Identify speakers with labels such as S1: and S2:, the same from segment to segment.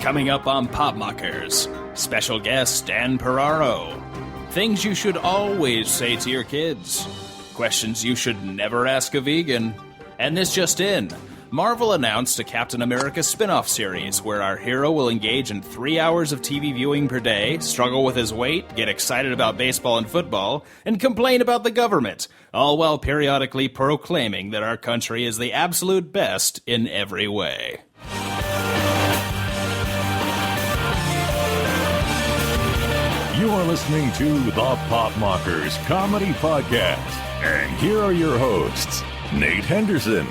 S1: Coming up on Popmockers, special guest Dan Piraro. Things you should always say to your kids. Questions you should never ask a vegan. And this just in. Marvel announced a Captain America spin-off series where our hero will engage in 3 hours of TV viewing per day, struggle with his weight, get excited about baseball and football, and complain about the government, all while periodically proclaiming that our country is the absolute best in every way.
S2: You are listening to the Popmockers Comedy Podcast. And here are your hosts, Nate Henderson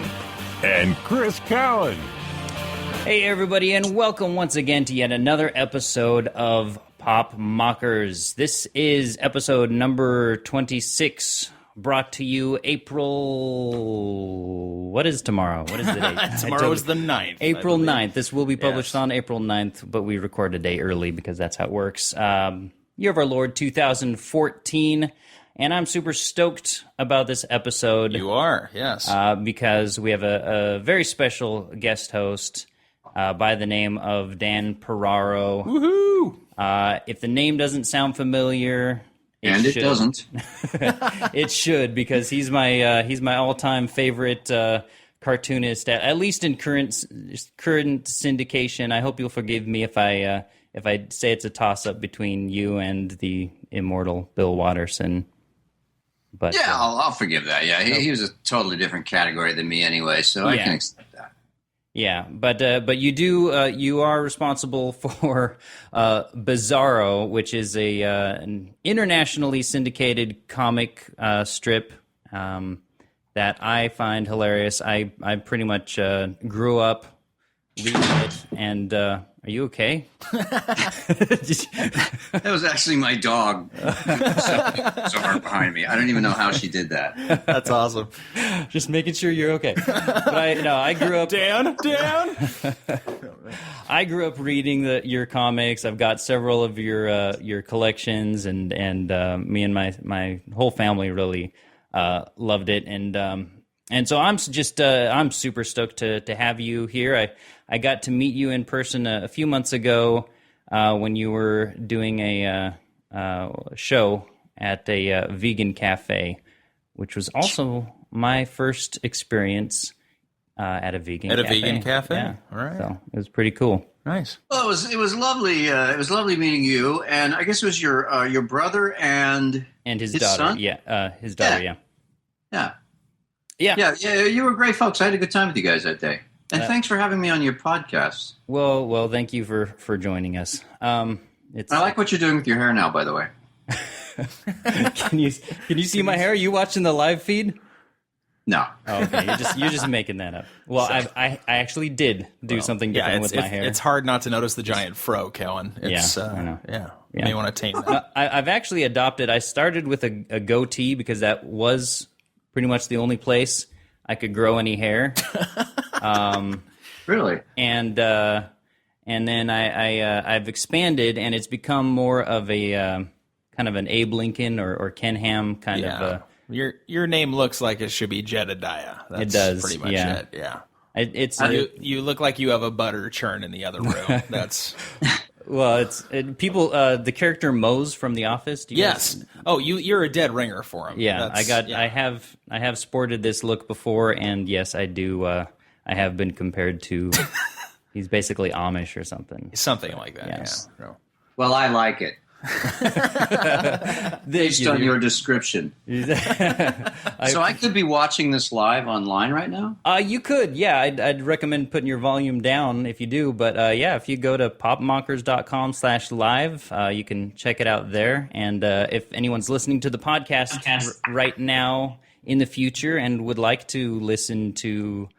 S2: and Chris Cowan.
S3: Hey everybody, and welcome once again to yet another episode of Popmockers. This is episode number 26, brought to you April... What is tomorrow? What is the date?
S1: Tomorrow is the 9th.
S3: April 9th. This will be published on April 9th, but we record a day early because that's how it works. Year of our Lord 2014, and I'm super stoked about this episode.
S1: You are, yes.
S3: Because we have a very special guest host by the name of Dan Piraro.
S1: Woohoo!
S3: If the name doesn't sound familiar...
S4: It doesn't.
S3: It should, because he's my all-time favorite cartoonist, at least in current syndication. I hope you'll forgive me if I say it's a toss-up between you and the immortal Bill Watterson. But
S4: yeah, I'll forgive that. Yeah, he was a totally different category than me anyway, so I can accept that.
S3: Yeah, but you are responsible for Bizarro, which is an internationally syndicated comic strip that I find hilarious. I pretty much grew up reading it, and are you okay?
S4: That was actually my dog. So hard behind me. I don't even know how she did that.
S1: That's awesome.
S3: Just making sure you're okay. But I grew up...
S1: Dan?
S3: I grew up reading your comics. I've got several of your collections, and me and my whole family really loved it. And so I'm super stoked to have you here. I got to meet you in person a few months ago when you were doing a show at a vegan cafe, which was also my first experience at a vegan cafe.
S1: At a vegan cafe?
S3: Yeah.
S1: All right.
S3: So it was pretty cool.
S1: Nice.
S4: Well, it was lovely. It was lovely meeting you, and I guess it was your brother and
S3: his daughter.
S4: Son?
S3: Yeah, his daughter.
S4: Yeah.
S3: Yeah.
S4: You were great folks. I had a good time with you guys that day. And thanks for having me on your podcast.
S3: Well, thank you for joining us.
S4: I like what you're doing with your hair now, by the way.
S3: Can you see my hair? Are you watching the live feed?
S4: No.
S3: Oh, okay, you're just making that up. Well, I actually did do something different with my hair.
S1: It's hard not to notice the giant fro, Kellen.
S3: I know.
S1: Yeah. You may want to tame that.
S3: I've actually adopted. I started with a goatee because that was pretty much the only place I could grow any hair.
S4: Really?
S3: And then I've expanded, and it's become more of a kind of an Abe Lincoln or Ken Ham kind of.
S1: Your name looks like it should be Jedediah. That's
S3: it does.
S1: pretty much it. Yeah. You look like you have a butter churn in the other room. That's.
S3: Well, people. The character Mose from The Office.
S1: Yes. You're a dead ringer for him.
S3: Yeah, I have sported this look before, and yes, I do. I have been compared to. He's basically Amish or something.
S1: Something like that.
S3: Yes.
S1: Yeah.
S4: Well, I like it. Based on your description. So I could be watching this live online right now?
S3: You could, yeah. I'd recommend putting your volume down if you do. But if you go to popmockers.com/live, you can check it out there. And if anyone's listening to the podcast right now in the future and would like to listen to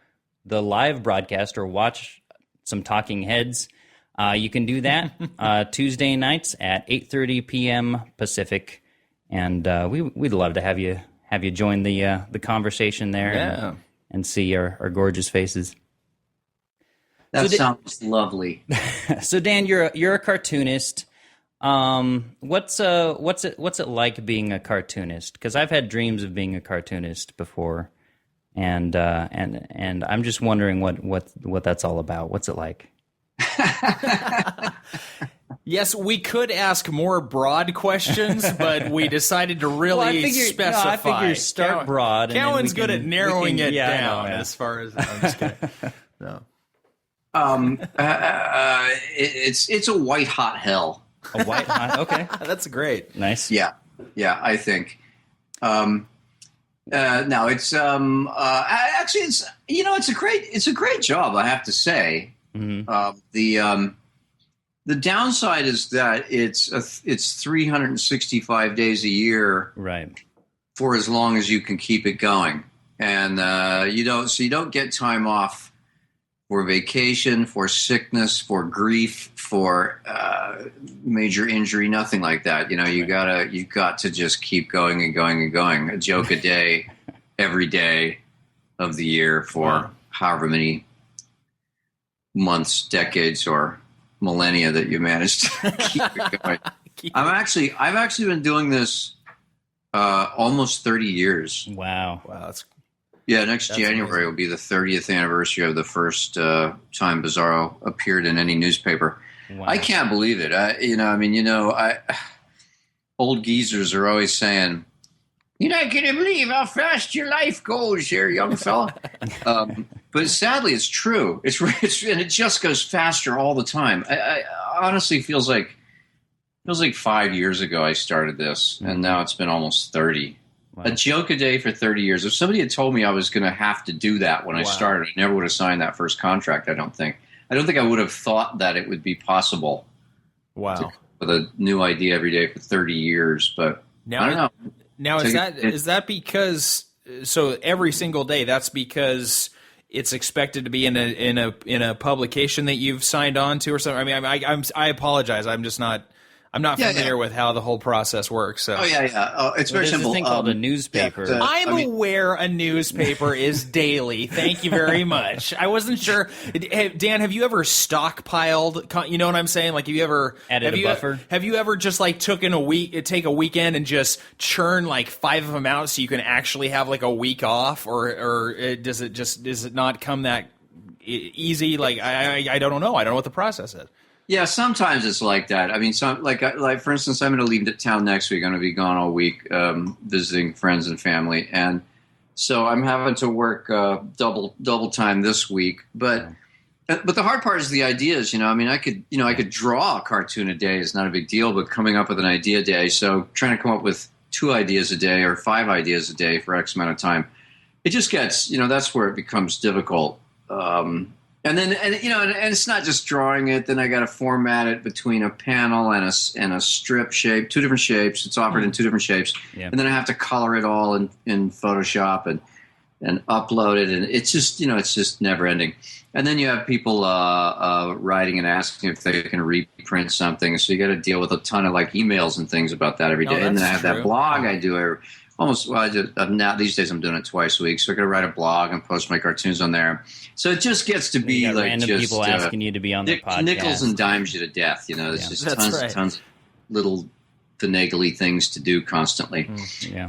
S3: the live broadcast or watch some talking heads, you can do that Tuesday nights at 8:30 p.m. Pacific, and we'd love to have you join the conversation there and see our gorgeous faces.
S4: That sounds lovely.
S3: So Dan, you're a cartoonist. What's it like being a cartoonist? Because I've had dreams of being a cartoonist before, and I'm just wondering what that's all about. What's it like?
S1: Yes, we could ask more broad questions, but we decided to really specify.
S3: No, I figure start broad.
S1: Cowan's good at narrowing it down.
S3: I know.
S1: As far as I'm just kidding. No.
S4: It's a white hot hell.
S3: A white hot. Okay,
S1: that's great.
S3: Nice.
S4: Yeah, I think. No, it's actually it's a great job, I have to say.
S3: Mm-hmm.
S4: The downside is that it's 365 days a year,
S3: right,
S4: for as long as you can keep it going, and you don't get time off for vacation, for sickness, for grief, for major injury, nothing like that. You've got to just keep going and going and going. A joke a day, every day of the year for however many months, decades, or millennia that you managed to keep it going. I've actually been doing this almost 30 years.
S3: Wow.
S1: That's
S4: next January amazing. Will be the 30th anniversary of the first time Bizarro appeared in any newspaper. Wow. I can't believe it. Old geezers are always saying, "You're not going to believe how fast your life goes here, young fella." But sadly, it's true. It's and it just goes faster all the time. I honestly feels like 5 years ago I started this, and now it's been almost 30. Wow. A joke a day for 30 years. If somebody had told me I was going to have to do that when I started, I never would have signed that first contract. I don't think I would have thought that it would be possible.
S1: Wow.
S4: With a new idea every day for 30 years, but
S1: now,
S4: I don't know.
S1: Now is that because every single day? That's because it's expected to be in a publication that you've signed on to or something. I mean, I apologize. I'm not familiar with how the whole process works. So.
S4: It's very simple.
S3: There's a thing called a newspaper.
S1: I'm aware a newspaper is daily. Thank you very much. I wasn't sure. Dan, have you ever stockpiled? You know what I'm saying? Like, have you ever
S3: added a buffer?
S1: Have you ever just like take a weekend and just churn like 5 of them out so you can actually have like a week off, or does it not come that easy? Like, I don't know. I don't know what the process is.
S4: Yeah, sometimes it's like that. I mean, like for instance, I'm going to leave town next week. I'm going to be gone all week visiting friends and family, and so I'm having to work double time this week. But the hard part is the ideas. I could draw a cartoon a day is not a big deal, but coming up with an idea a day. So trying to come up with 2 ideas a day or 5 ideas a day for X amount of time, it just gets that's where it becomes difficult. And it's not just drawing it. Then I got to format it between a panel and a strip shape, 2 different shapes. It's offered in 2 different shapes, and then I have to color it all in Photoshop and upload it, and it's just never ending. And then you have people writing and asking if they can reprint something, so you got to deal with a ton of like emails and things about that every day. And then I have that blog I do now these days I'm doing it twice a week, so I got to write a blog and post my cartoons on there. So it just gets to be like
S3: random
S4: just
S3: people asking you to be on the podcast.
S4: Nickels and dimes you to death. There's just tons of little finagly things to do constantly.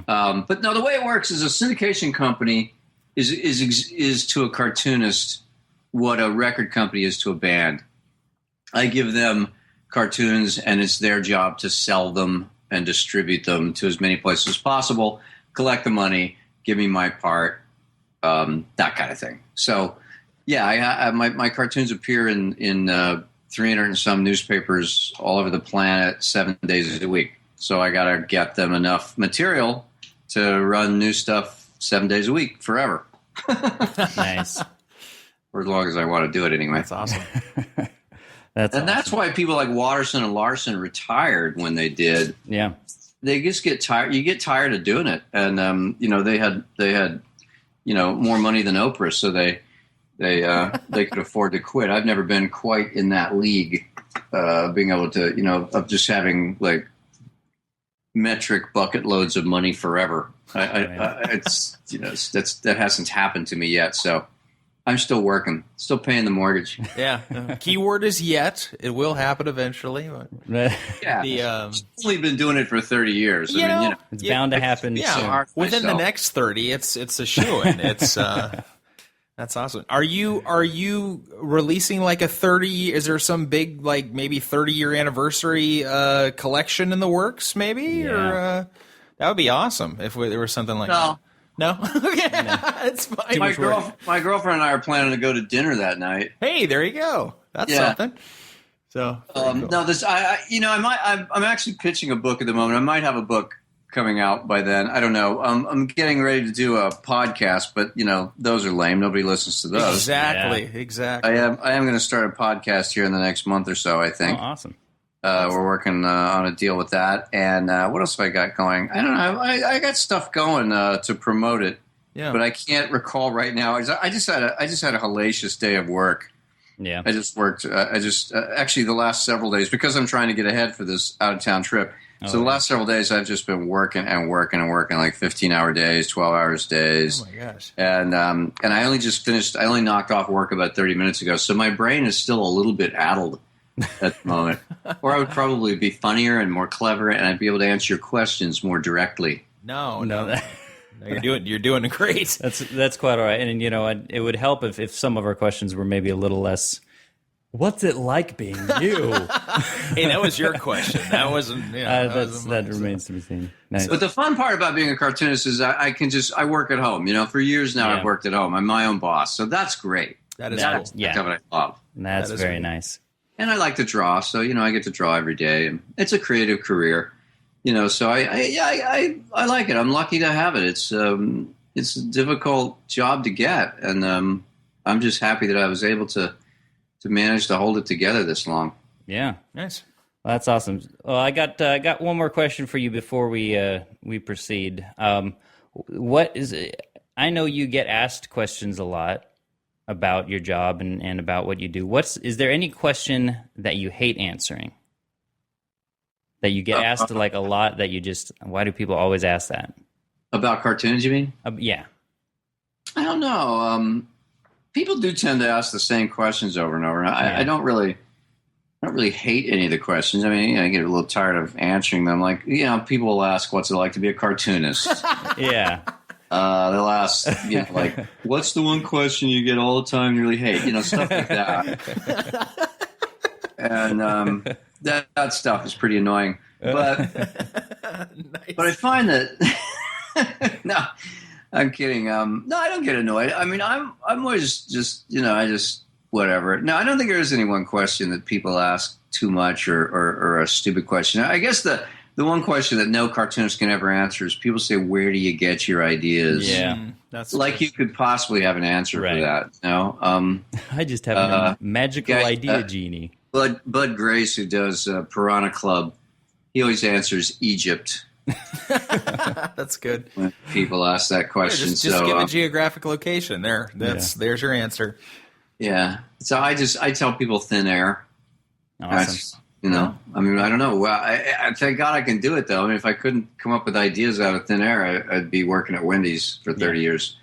S4: But no, the way it works is a syndication company is to a cartoonist what a record company is to a band. I give them cartoons, and it's their job to sell them and distribute them to as many places as possible, collect the money, give me my part, that kind of thing. So, yeah, my cartoons appear in 300 and some newspapers all over the planet 7 days a week. So I got to get them enough material to run new stuff 7 days a week forever.
S3: Nice.
S4: For as long as I want to do it anyway.
S1: That's awesome.
S4: That's why people like Watterson and Larson retired when they did.
S3: Yeah,
S4: they just get tired. You get tired of doing it, and they had more money than Oprah, so they could afford to quit. I've never been quite in that league, being able to of just having like metric bucket loads of money forever. That hasn't happened to me yet. So. I'm still working, still paying the mortgage.
S1: Yeah. Keyword is yet. It will happen eventually.
S4: Yeah. I've only been doing it for 30 years.
S3: It's bound to happen soon.
S1: Within the next 30, it's a shoo-in. It's That's awesome. Are you releasing like a 30? Is there some big like maybe 30-year anniversary collection in the works? Maybe or that would be awesome if there was something like that. No, okay, it's fine.
S4: My girlfriend and I are planning to go to dinner that night.
S1: Hey, there you go. That's something. So cool.
S4: No, I'm actually pitching a book at the moment. I might have a book coming out by then. I don't know. I'm getting ready to do a podcast, but those are lame. Nobody listens to those.
S1: Exactly.
S4: I am going to start a podcast here in the next month or so, I think.
S3: Oh, awesome.
S4: We're working on a deal with that. And what else have I got going? I don't know. I got stuff going to promote it, but I can't recall right now. I just had a hellacious day of work.
S3: Yeah.
S4: I just worked. Actually the last several days, because I'm trying to get ahead for this out of town trip. So the last several days, I've just been working like 15-hour days, 12 hours days.
S1: Oh my gosh!
S4: And I only just finished. I only knocked off work about 30 minutes ago, so my brain is still a little bit addled at the moment. Or I would probably be funnier and more clever, and I'd be able to answer your questions more directly.
S1: No, you're doing great.
S3: That's quite all right. And it would help if some of our questions were maybe a little less. What's it like being you?
S1: Hey, that was your question. That wasn't.
S3: That remains to be seen. Nice.
S4: But the fun part about being a cartoonist is I work at home. For years now, I've worked at home. I'm my own boss, so that's great.
S1: That's
S4: cool. That's what I love.
S3: That's very nice.
S4: And I like to draw, so I get to draw every day, and it's a creative career. So I like it. I'm lucky to have it. It's a difficult job to get, and I'm just happy that I was able to manage to hold it together this long.
S3: Yeah,
S1: nice.
S3: Well, that's awesome. Well, I got one more question for you before we proceed. What is it? I know you get asked questions a lot about your job and about what you do. Is there any question that you hate answering? That you get asked like a lot that you just, why do people always ask that? About
S4: cartoons, you mean?
S3: Yeah.
S4: I don't know. People do tend to ask the same questions over and over. I don't really hate any of the questions. I mean, I get a little tired of answering them. Like, people will ask, what's it like to be a cartoonist?
S3: Yeah.
S4: They'll ask, like, what's the one question you get all the time you really hate? Stuff like that. And that stuff is pretty annoying. But
S1: nice.
S4: But I find that no, I'm kidding. No, I don't get annoyed. I mean, I'm always just I just whatever. No, I don't think there is any one question that people ask too much or a stupid question. I guess the one question that no cartoonist can ever answer is people say, "Where do you get your ideas?"
S3: Yeah,
S4: that's like true. You could possibly have an answer for that.
S3: I just have a magical idea, genie.
S4: Bud Grace, who does Piranha Club, he always answers Egypt.
S1: That's good.
S4: When people ask that question,
S1: just give a geographic location. There's your answer.
S4: Yeah. So I tell people thin air.
S3: Awesome.
S4: I mean, I don't know. Well, I thank God I can do it though. I mean, if I couldn't come up with ideas out of thin air, I'd be working at Wendy's for 30 years.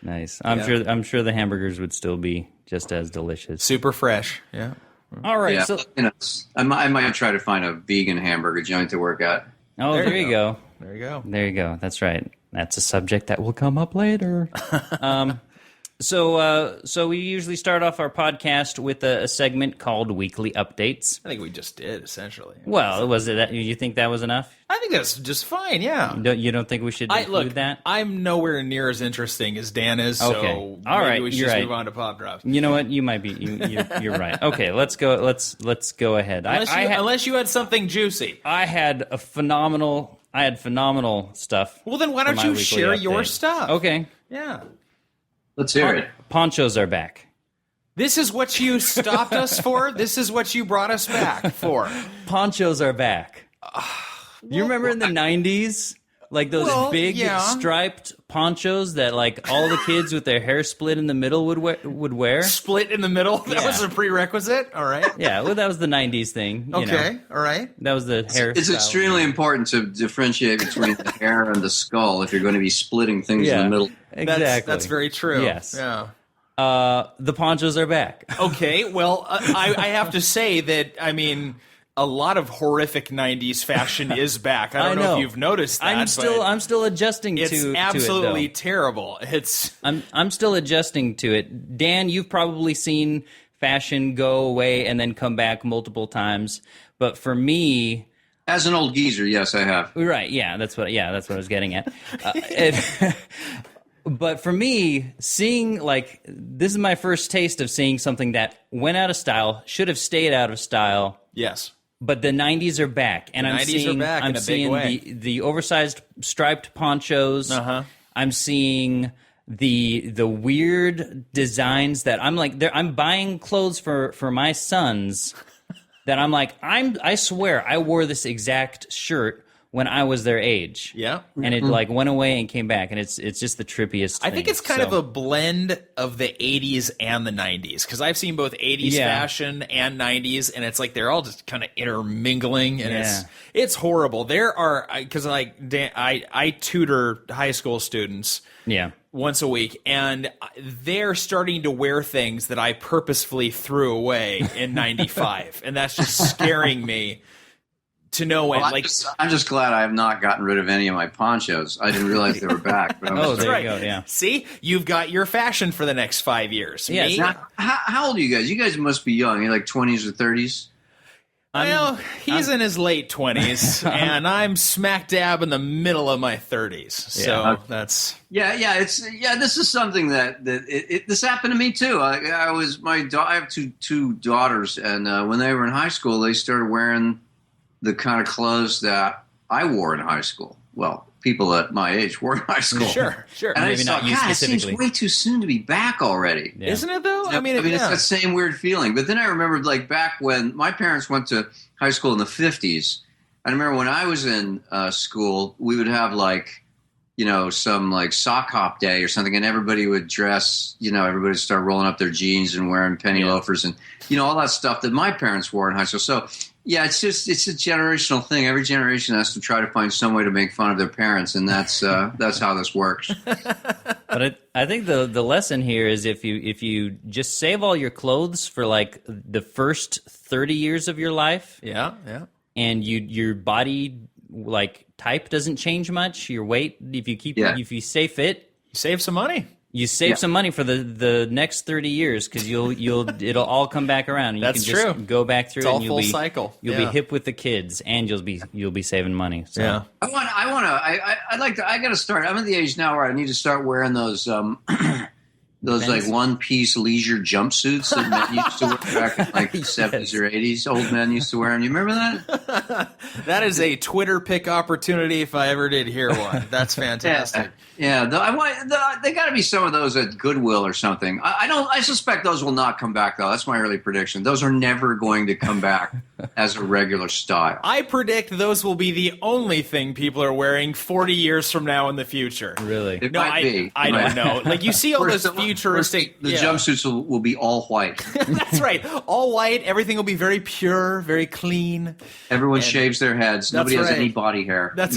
S3: Nice. I'm sure the hamburgers would still be just as delicious.
S1: Super fresh. Yeah.
S3: All right.
S4: Yeah,
S3: so
S4: I might try to find a vegan hamburger joint to work at.
S3: Oh, there you go.
S1: There you go.
S3: There you go. That's right. That's a subject that will come up later. So we usually start off our podcast with a segment called Weekly Updates.
S1: I think we just did, essentially.
S3: Well, was it that you think that was enough?
S1: I think that's just fine, yeah.
S3: You don't think we should include that?
S1: I'm nowhere near as interesting as Dan is,
S3: okay.
S1: So
S3: all right,
S1: we should
S3: just
S1: move on to Pop Drops.
S3: You know what? You might be. You're right. Okay, let's go. Let's go ahead.
S1: Unless you had something juicy.
S3: I had phenomenal stuff.
S1: Well, then why don't you share your stuff?
S3: Okay.
S1: Yeah.
S4: Let's hear it.
S3: Ponchos are back.
S1: This is what you stopped us for? This is what you brought us back for?
S3: Ponchos are back. You remember in the 90s? Like those big striped ponchos that like all the kids with their hair split in the middle would wear?
S1: Split in the middle? That was a prerequisite? All right.
S3: Yeah, well, that was the 90s thing.
S1: Okay, all right.
S3: That was the hair
S4: It's extremely important to differentiate between the hair and the skull if you're going to be splitting things in the middle.
S3: Exactly.
S1: That's very true.
S3: Yes.
S1: Yeah.
S3: The ponchos are back.
S1: Okay, well, I have to say that, I mean, a lot of horrific 90s fashion is back. I don't know if you've noticed that.
S3: I'm still adjusting to it.
S1: It's absolutely terrible.
S3: I'm still adjusting to it. Dan, you've probably seen fashion go away and then come back multiple times. But for me,
S4: as an old geezer, yes, I have.
S3: Right, that's what I was getting at. But for me, seeing, like, this is my first taste of seeing something that went out of style, should have stayed out of style.
S1: Yes.
S3: But the 90s are back, and I'm seeing the oversized striped ponchos. I'm seeing the weird designs that I'm like, I'm buying clothes for my sons that I'm like, I swear I wore this exact shirt when I was their age.
S1: Yeah.
S3: And it like went away and came back, and it's just the trippiest thing.
S1: I think it's kind of a blend of the 80s and the 90s, because I've seen both 80s fashion and 90s, and it's like they're all just kind of intermingling, and it's horrible. There are, because like I tutor high school students once a week, and they're starting to wear things that I purposefully threw away in 95, and that's just scaring me. To know when,
S4: I'm just glad I have not gotten rid of any of my ponchos. I didn't realize they were back. But
S3: there you go. Yeah.
S1: See, you've got your fashion for the next 5 years.
S3: Yeah.
S4: Now, how old are you guys? You guys must be young. You're like 20s or 30s.
S1: Well, he's in his late 20s, and I'm smack dab in the middle of my 30s. So that's this is something that this happened to me too. I have two daughters, and when they were in high school, they started wearing the kind of clothes that I wore in high school. Well, people at my age wore in high school. Sure.
S3: Maybe
S1: And
S3: I just
S1: not
S3: thought,
S1: you
S4: it seems way too soon to be back already.
S3: Yeah.
S1: Isn't it though?
S4: I mean, it's that same weird feeling. But then I remembered, like, back when my parents went to high school in the 50s. I remember when I was in school, we would have some like sock hop day or something, and everybody would dress, everybody would start rolling up their jeans and wearing penny loafers and, all that stuff that my parents wore in high school. So, yeah, it's a generational thing. Every generation has to try to find some way to make fun of their parents, and that's how this works.
S3: But I think the lesson here is if you just save all your clothes for like the first 30 years of your life, and your body like type doesn't change much, your weight, if you stay fit,
S1: you save some money.
S3: You save some money for the next 30 years, because it'll all come back around. And
S1: That's
S3: you can just go back through
S1: it's
S3: it,
S1: all
S3: and
S1: full cycle.
S3: You'll be hip with the kids, and you'll be saving money. So.
S1: Yeah.
S4: I got to start. I'm at the age now where I need to start wearing those like one-piece leisure jumpsuits that men used to wear back in like the 70s or 80s. Old men used to wear them. You remember that?
S1: That is a Twitter pick opportunity if I ever did hear one. That's fantastic.
S4: Yeah. They got to be some of those at Goodwill or something. I suspect those will not come back, though. That's my early prediction. Those are never going to come back as a regular style.
S1: I predict those will be the only thing people are wearing 40 years from now in the future.
S3: Really?
S4: It might be.
S1: I don't know. Like, you see all those futuristic...
S4: The jumpsuits will be all white.
S1: That's right. All white. Everything will be very pure, very clean.
S4: Everyone shaves their heads. Nobody has any body hair.
S1: That's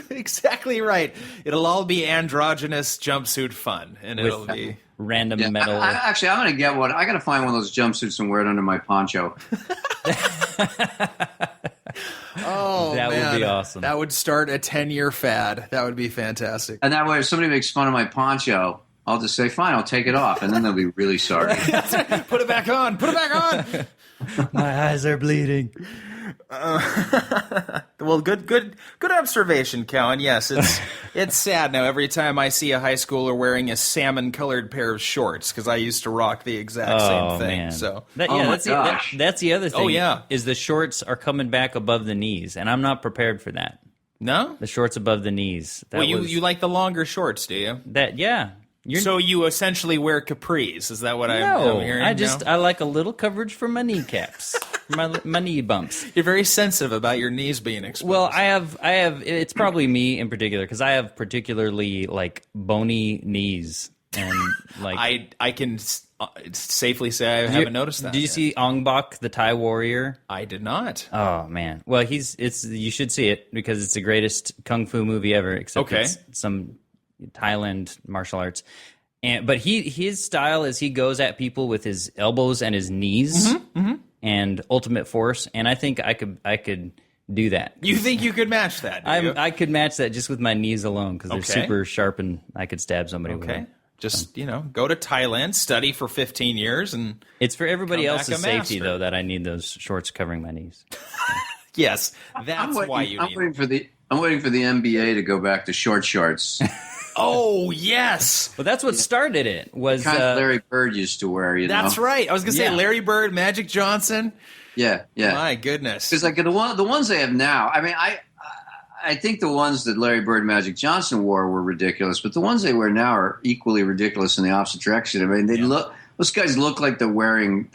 S1: exactly right. It'll all be androgynous jumpsuit fun, and it'll be
S3: random metal.
S4: Actually, I'm going to get one. I got to find one of those jumpsuits and wear it under my poncho.
S1: Oh,
S3: that would be awesome.
S1: That would start a 10-year fad. That would be fantastic.
S4: And that way, if somebody makes fun of my poncho, I'll just say, fine, I'll take it off, and then they'll be really sorry.
S1: Put it back on. Put it back on.
S3: My eyes are bleeding.
S1: Well, good observation, Cowan. Yes, it's sad now. Every time I see a high schooler wearing a salmon-colored pair of shorts, because I used to rock the exact same thing.
S3: Man.
S1: So
S3: that's the other thing. Oh yeah, is the shorts are coming back above the knees, and I'm not prepared for that. No, the shorts above the knees.
S1: You like the longer shorts, do you? So you essentially wear capris? Is that what I'm hearing?
S3: I like a little coverage for my kneecaps, my knee bumps.
S1: You're very sensitive about your knees being exposed.
S3: Well, I have. It's probably me in particular, because I have particularly like bony knees, and like
S1: I can safely say I haven't noticed that.
S3: Did you see Ong Bak, the Thai warrior?
S1: I did not.
S3: Oh man. Well, you should see it, because it's the greatest kung fu movie ever. Except it's some Thailand martial arts, but his style is he goes at people with his elbows and his knees, and Ultimate Force, and I think I could do that.
S1: You think you could match that? Do you?
S3: I could match that just with my knees alone because they're
S1: Okay.
S3: super sharp and I could stab somebody with
S1: Okay.
S3: them.
S1: Just, go to Thailand, study for 15 years, and
S3: It's for everybody
S1: Come back
S3: else's
S1: a
S3: safety,
S1: master.
S3: though, that I need those shorts covering my knees.
S1: yes, that's why you
S4: I'm
S1: need
S4: waiting for the NBA to go back to short shorts.
S1: Oh, yes.
S3: But that's what started it. Was
S4: Kind of Larry Bird used to wear,
S1: That's
S4: know?
S1: right. I was going to say
S3: Yeah.
S1: Larry Bird, Magic Johnson.
S4: Yeah.
S1: My goodness.
S4: Because like the ones they have now, I mean, I think the ones that Larry Bird and Magic Johnson wore were ridiculous, but the ones they wear now are equally ridiculous in the opposite direction. I mean, those guys look like they're wearing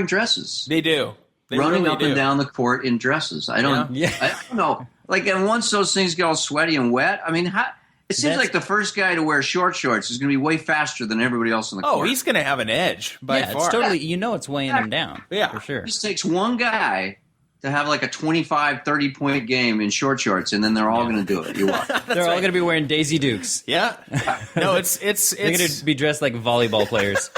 S4: dresses.
S1: They do. They
S4: Running
S1: really
S4: up
S1: do.
S4: and down the court in dresses. I don't know. Like, and once those things get all sweaty and wet, I mean, it seems like the first guy to wear short shorts is going to be way faster than everybody else on the court.
S1: Oh, he's going to have an edge by
S3: yeah,
S1: far.
S3: it's totally. It's weighing him down.
S1: Yeah.
S3: for sure.
S4: It just takes one guy to have like a 25, 30-point game in short shorts, and then they're all going to do it. You watch.
S3: They're all going to be wearing Daisy Dukes.
S1: Yeah. No, it's
S3: They're going to be dressed like volleyball players.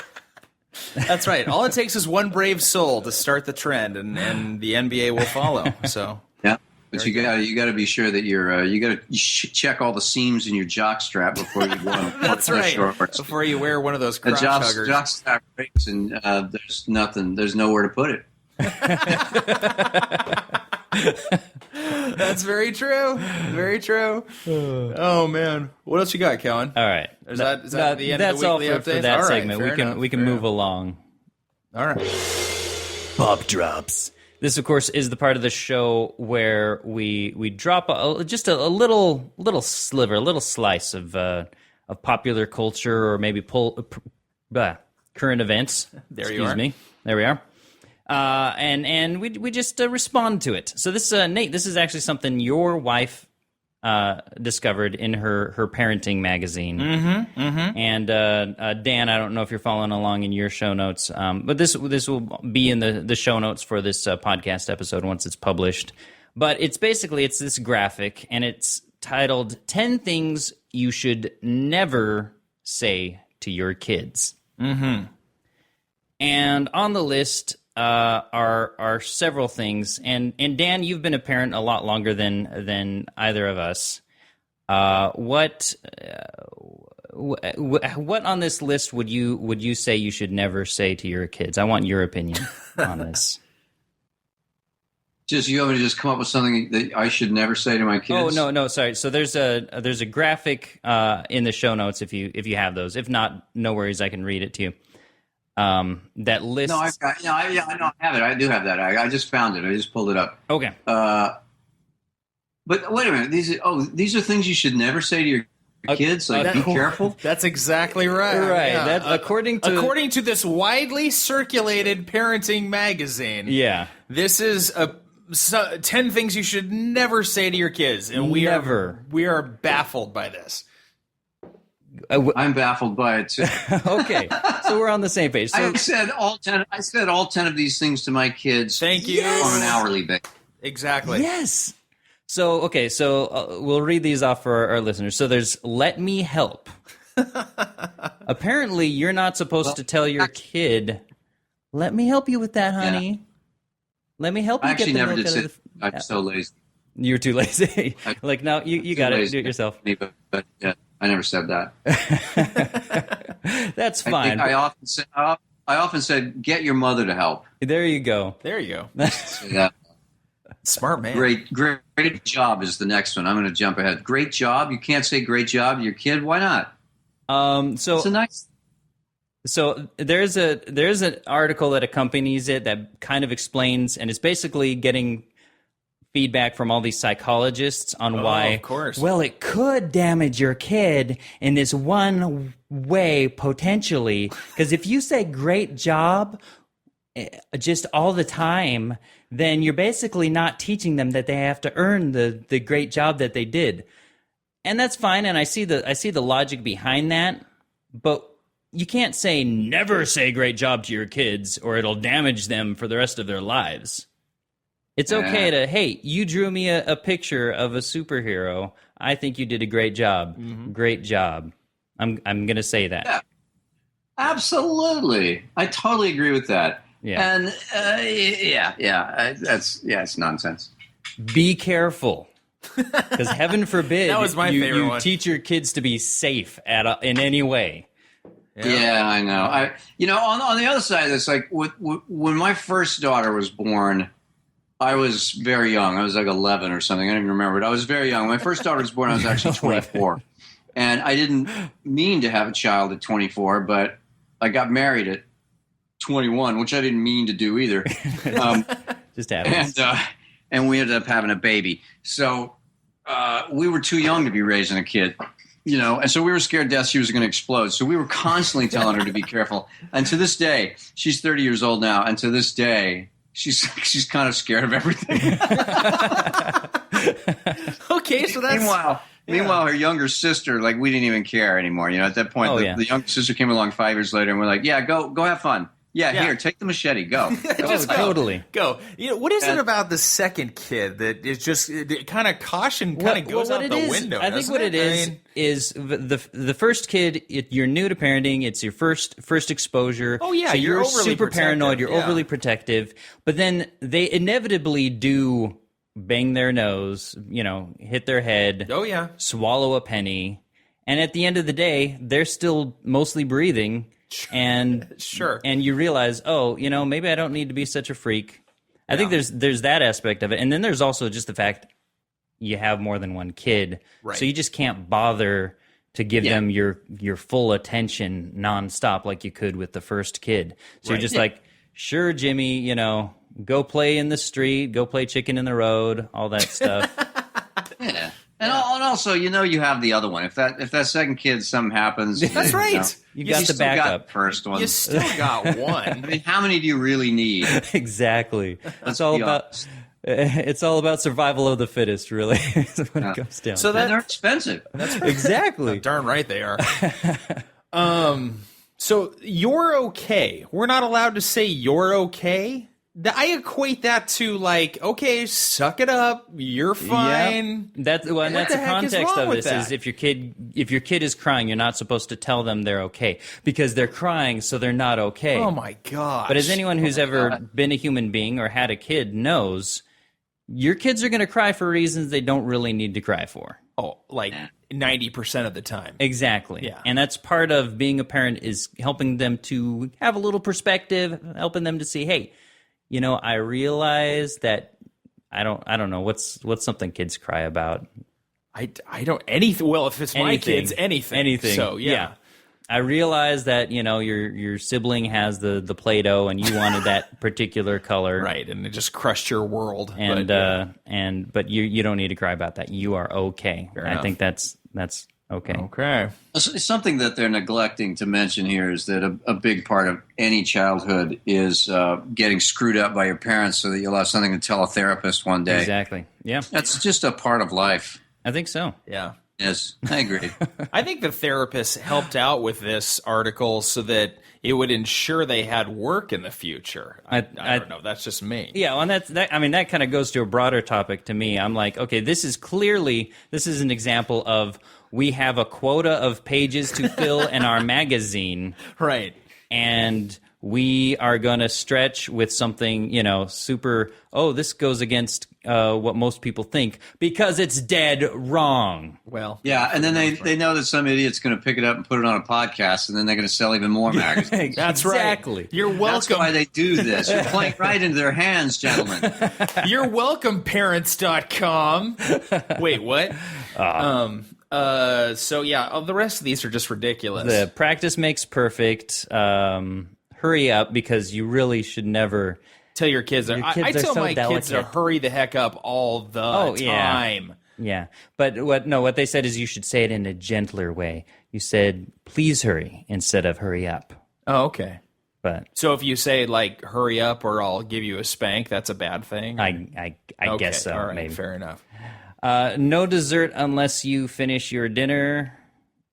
S1: that's right. All it takes is one brave soul to start the trend, and the NBA will follow. So
S4: Yeah. But you got to be sure that you check all the seams in your jock strap before you go on.
S1: that's right.
S4: Shorts.
S1: Before you wear one of those
S4: The
S1: crotch huggers.
S4: jock strap breaks, and there's nowhere to put it.
S1: That's very true. Very true. Oh man, what else you got, Kellen?
S3: All right.
S1: Is that the end
S3: that's
S1: of the
S3: all
S1: weekly
S3: for
S1: updates?
S3: that
S1: All right,
S3: segment.
S1: fair enough,
S3: We can
S1: fair
S3: move
S1: enough.
S3: along.
S1: All right.
S3: Pop drops. This, of course, is the part of the show where we drop just a little sliver, a little slice of popular culture or maybe current events.
S1: There you are.
S3: Excuse me. There we are. And we just respond to it. So this, Nate, this is actually something your wife discovered in her parenting magazine. And Dan, I don't know if you're following along in your show notes, but this will be in the show notes for this podcast episode once it's published. But it's this graphic, and it's titled 10 Things You Should Never Say to Your Kids. And on the list are several things, and Dan, you've been a parent a lot longer than either of us. What on this list would you say you should never say to your kids? I want your opinion on this.
S4: Just you want me to just come up with something that I should never say to my kids?
S3: Oh no, sorry. So there's a graphic in the show notes if you have those. If not, no worries, I can read it to you. That lists.
S4: No, I have it. I do have that. I just found it. I just pulled it up.
S3: Okay.
S4: But wait a minute. These are things you should never say to your kids. Like, be careful.
S1: That's exactly right.
S3: Right.
S1: Yeah.
S3: That according to
S1: this widely circulated parenting magazine.
S3: yeah.
S1: This is 10 things you should never say to your kids, and we are baffled by this.
S4: I'm baffled by it too.
S3: Okay, so we're on the same page. So,
S4: I said all 10 of these things to my kids.
S1: Thank you.
S4: On an hourly basis.
S1: Exactly.
S3: yes. So we'll read these off for our listeners. So there's let me help. Apparently, you're not supposed to tell your kid, "Let me help you with that, honey. Let me help you
S4: I
S3: get
S4: actually
S3: the
S4: never
S3: milk
S4: did
S3: out
S4: say.
S3: of the."
S4: I'm so lazy.
S3: You're too lazy. Like, no, you got it. Do it yourself.
S4: But yeah, I never said that.
S3: That's
S4: I
S3: fine.
S4: think I often said, "Get your mother to help."
S3: There you go.
S1: There you go.
S4: Yeah.
S1: Smart man.
S4: Great job is the next one. I'm going to jump ahead. Great job. You can't say great job to your kid. Why not?
S3: So
S4: It's a nice.
S3: So there's an article that accompanies it that kind of explains, and it's basically getting feedback from all these psychologists on why,
S1: of course.
S3: Well, it could damage your kid in this one way potentially, because if you say great job just all the time, then you're basically not teaching them that they have to earn the great job that they did. And that's fine, and I see the logic behind that, but you can't say never say great job to your kids or it'll damage them for the rest of their lives. It's okay to, hey, you drew me a picture of a superhero. I think you did a great job. Mm-hmm. Great job. I'm going to say that.
S4: Yeah, absolutely. I totally agree with that.
S3: Yeah.
S4: And it's nonsense.
S3: Be careful. Because heaven forbid
S5: That was my favorite
S3: you
S5: one.
S3: teach your kids to be safe in any way.
S4: Yeah, I know. On the other side of this, like when my first daughter was born, I was very young. I was like 11 or something. I don't even remember. But I was very young. When my first daughter was born, I was actually 24. And I didn't mean to have a child at 24, but I got married at 21, which I didn't mean to do either.
S3: Just happens.
S4: And we ended up having a baby. So we were too young to be raising a kid, and so we were scared to death she was going to explode. So we were constantly telling her to be careful. And to this day, she's 30 years old now, and to this day, she's kind of scared of everything.
S5: Okay, so that's...
S4: Meanwhile, her younger sister, like, we didn't even care anymore. At that point, the younger sister came along 5 years later, and we're like, yeah, go have fun. Yeah, here, take the machete, go.
S5: Just go.
S3: Totally.
S5: Go. What is it about the second kid that is just kind of caution kind of goes out the window?
S3: I think what it is the first kid. You're new to parenting. It's your first exposure.
S5: Oh yeah,
S3: so
S5: you're overly
S3: super
S5: protective.
S3: paranoid. You're overly protective. But then they inevitably do bang their nose. Hit their head.
S5: Oh yeah.
S3: Swallow a penny. And at the end of the day, they're still mostly breathing. And
S5: sure,
S3: and you realize, maybe I don't need to be such a freak. I think there's that aspect of it, and then there's also just the fact you have more than one kid,
S5: right.
S3: So you just can't bother to give them your full attention nonstop like you could with the first kid. So you're just like, sure, Jimmy, go play in the street, go play chicken in the road, all that stuff.
S4: Yeah. And also, you have the other one. If that second kid, something happens,
S5: that's right.
S3: You got the backup.
S4: Got first one.
S5: You still got one.
S4: I mean, how many do you really need?
S3: Exactly. It's all about survival of the fittest, really. When it comes down.
S5: So
S4: they're expensive.
S5: That's
S3: exactly.
S5: Darn right they are. So you're okay. We're not allowed to say you're okay. I equate that to like, okay, suck it up. You're fine.
S3: Yep. That's the context of this. Is if your kid is crying, you're not supposed to tell them they're okay because they're crying, so they're not okay.
S5: Oh my gosh!
S3: But as anyone who's ever been a human being or had a kid knows, your kids are going to cry for reasons they don't really need to cry for.
S5: Oh, like 90% of the time.
S3: Exactly.
S5: Yeah.
S3: And that's part of being a parent is helping them to have a little perspective, helping them to see, hey. I realize that I don't know what's something kids cry about.
S5: I don't anything. Well, if it's my kids, anything. So yeah.
S3: I realize that your sibling has the Play-Doh and you wanted that particular color,
S5: right? And it just crushed your world.
S3: But you don't need to cry about that. You are okay. I think that's okay.
S5: Okay.
S4: Something that they're neglecting to mention here is that a big part of any childhood is getting screwed up by your parents so that you'll have something to tell a therapist one day.
S3: Exactly. Yeah.
S4: That's just a part of life.
S3: I think so.
S5: Yeah.
S4: Yes, I agree.
S5: I think the therapist helped out with this article so that it would ensure they had work in the future. I don't know. That's just me.
S3: Yeah, well, and that kind of goes to a broader topic to me. I'm like, okay, this is an example of we have a quota of pages to fill in our magazine.
S5: Right.
S3: And we are going to stretch with something, super, this goes against what most people think because it's dead wrong.
S5: Well,
S4: yeah, and then they know that some idiot's going to pick it up and put it on a podcast, and then they're going to sell even more magazines.
S5: That's
S3: exactly.
S5: Right. You're welcome.
S4: That's why they do this. You're playing right into their hands, gentlemen.
S5: You're welcome, parents.com. Wait, what? So yeah, the rest of these are just ridiculous.
S3: The practice makes perfect. Hurry up because you really should never
S5: tell your kids. I tell my kids to hurry the heck up all the time.
S3: Yeah. But what they said is you should say it in a gentler way. You said, please hurry instead of hurry up.
S5: Oh, okay.
S3: But
S5: so if you say like hurry up or I'll give you a spank, that's a bad thing?
S3: I guess so.
S5: All right,
S3: maybe.
S5: Fair enough.
S3: No dessert unless you finish your dinner.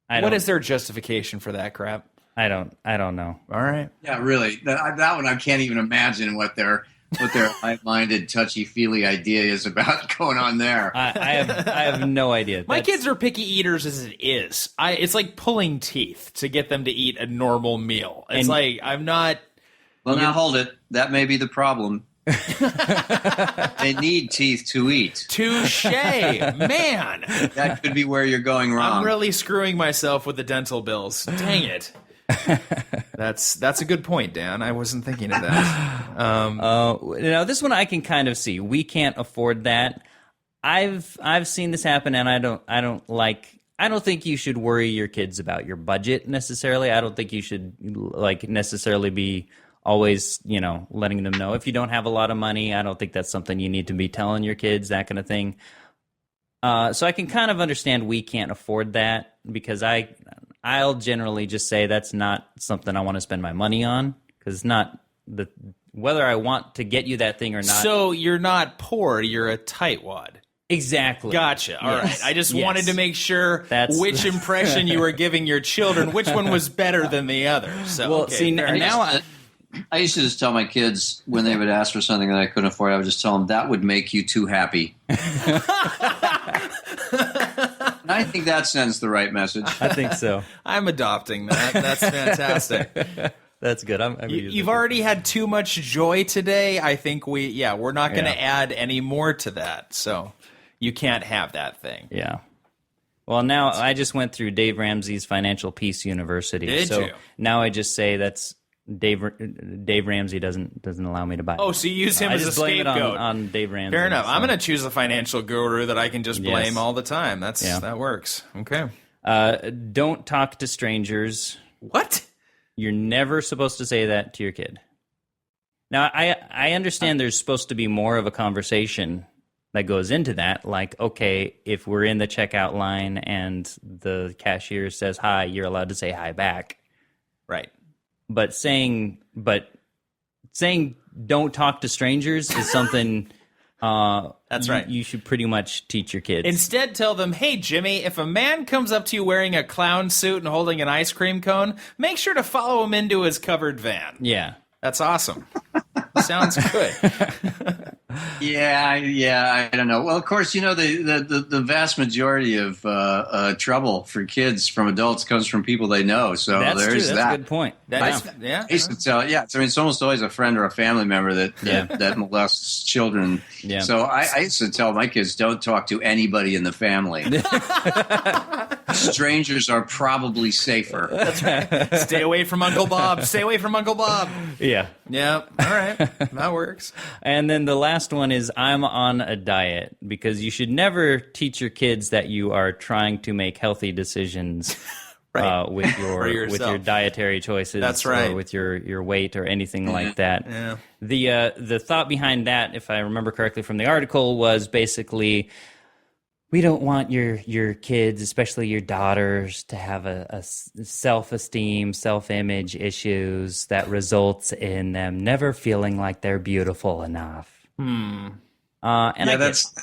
S5: What is their justification for that crap?
S3: I don't know.
S5: All right.
S4: Yeah, really. That one I can't even imagine what their high-minded, touchy-feely idea is about going on there.
S3: I have no idea.
S5: My kids are picky eaters as it is. It's like pulling teeth to get them to eat a normal meal. It's like I'm not.
S4: Well, now hold it. That may be the problem. They need teeth to eat.
S5: Touche, man.
S4: That could be where you're going wrong.
S5: I'm really screwing myself with the dental bills. Dang it. That's a good point, Dan. I wasn't thinking of that.
S3: Now this one I can kind of see. We can't afford that. I've seen this happen, and I don't think you should worry your kids about your budget necessarily. I don't think you should necessarily be always, letting them know if you don't have a lot of money. I don't think that's something you need to be telling your kids, that kind of thing. So I can kind of understand we can't afford that, because I'll generally just say that's not something I want to spend my money on, because it's not whether I want to get you that thing or not.
S5: So you're not poor, you're a tightwad.
S3: Exactly.
S5: Gotcha. All right. I just wanted to make sure
S3: That's
S5: which impression you were giving your children, which one was better than the other. So,
S3: well,
S5: okay,
S3: see, now
S4: I used to just tell my kids when they would ask for something that I couldn't afford, I would just tell them that would make you too happy. And I think that sends the right message.
S3: I think so.
S5: I'm adopting that. That's fantastic.
S3: That's good.
S5: You've already had too much joy today. I think we're not going to add any more to that. So you can't have that thing.
S3: Yeah. Well, now I just went through Dave Ramsey's Financial Peace University.
S5: Did you?
S3: Now I just say that's Dave Ramsey doesn't allow me to buy.
S5: Oh, so you use him as a
S3: blame
S5: scapegoat.
S3: it on Dave Ramsey.
S5: Fair enough.
S3: So.
S5: I'm going to choose a financial guru that I can just blame all the time. That works. Okay.
S3: Don't talk to strangers.
S5: What?
S3: You're never supposed to say that to your kid. Now, I understand there's supposed to be more of a conversation that goes into that. Like, okay, if we're in the checkout line and the cashier says hi, you're allowed to say hi back.
S5: Right.
S3: But saying don't talk to strangers is something
S5: that's right.
S3: You should pretty much teach your kids.
S5: Instead, tell them, hey, Jimmy, if a man comes up to you wearing a clown suit and holding an ice cream cone, make sure to follow him into his covered van.
S3: Yeah.
S5: That's awesome. Sounds good.
S4: Yeah, I don't know. Well, of course, the vast majority of trouble for kids from adults comes from people they know. So
S3: that's
S4: there's
S3: true. That's a good point.
S5: I
S4: used to tell, it's almost always a friend or a family member that molests children.
S3: Yeah.
S4: So I used to tell my kids, don't talk to anybody in the family. Strangers are probably safer.
S5: That's right. Stay away from Uncle Bob. Stay away from Uncle Bob.
S3: Yeah.
S5: Yeah. All right. That works.
S3: And then the last one is I'm on a diet, because you should never teach your kids that you are trying to make healthy decisions with your dietary choices.
S5: That's right.
S3: Or with your weight or anything like that.
S5: Yeah.
S3: The thought behind that, if I remember correctly from the article, was basically we don't want your kids, especially your daughters, to have a self-esteem, self-image issues that results in them never feeling like they're beautiful enough. And
S4: that's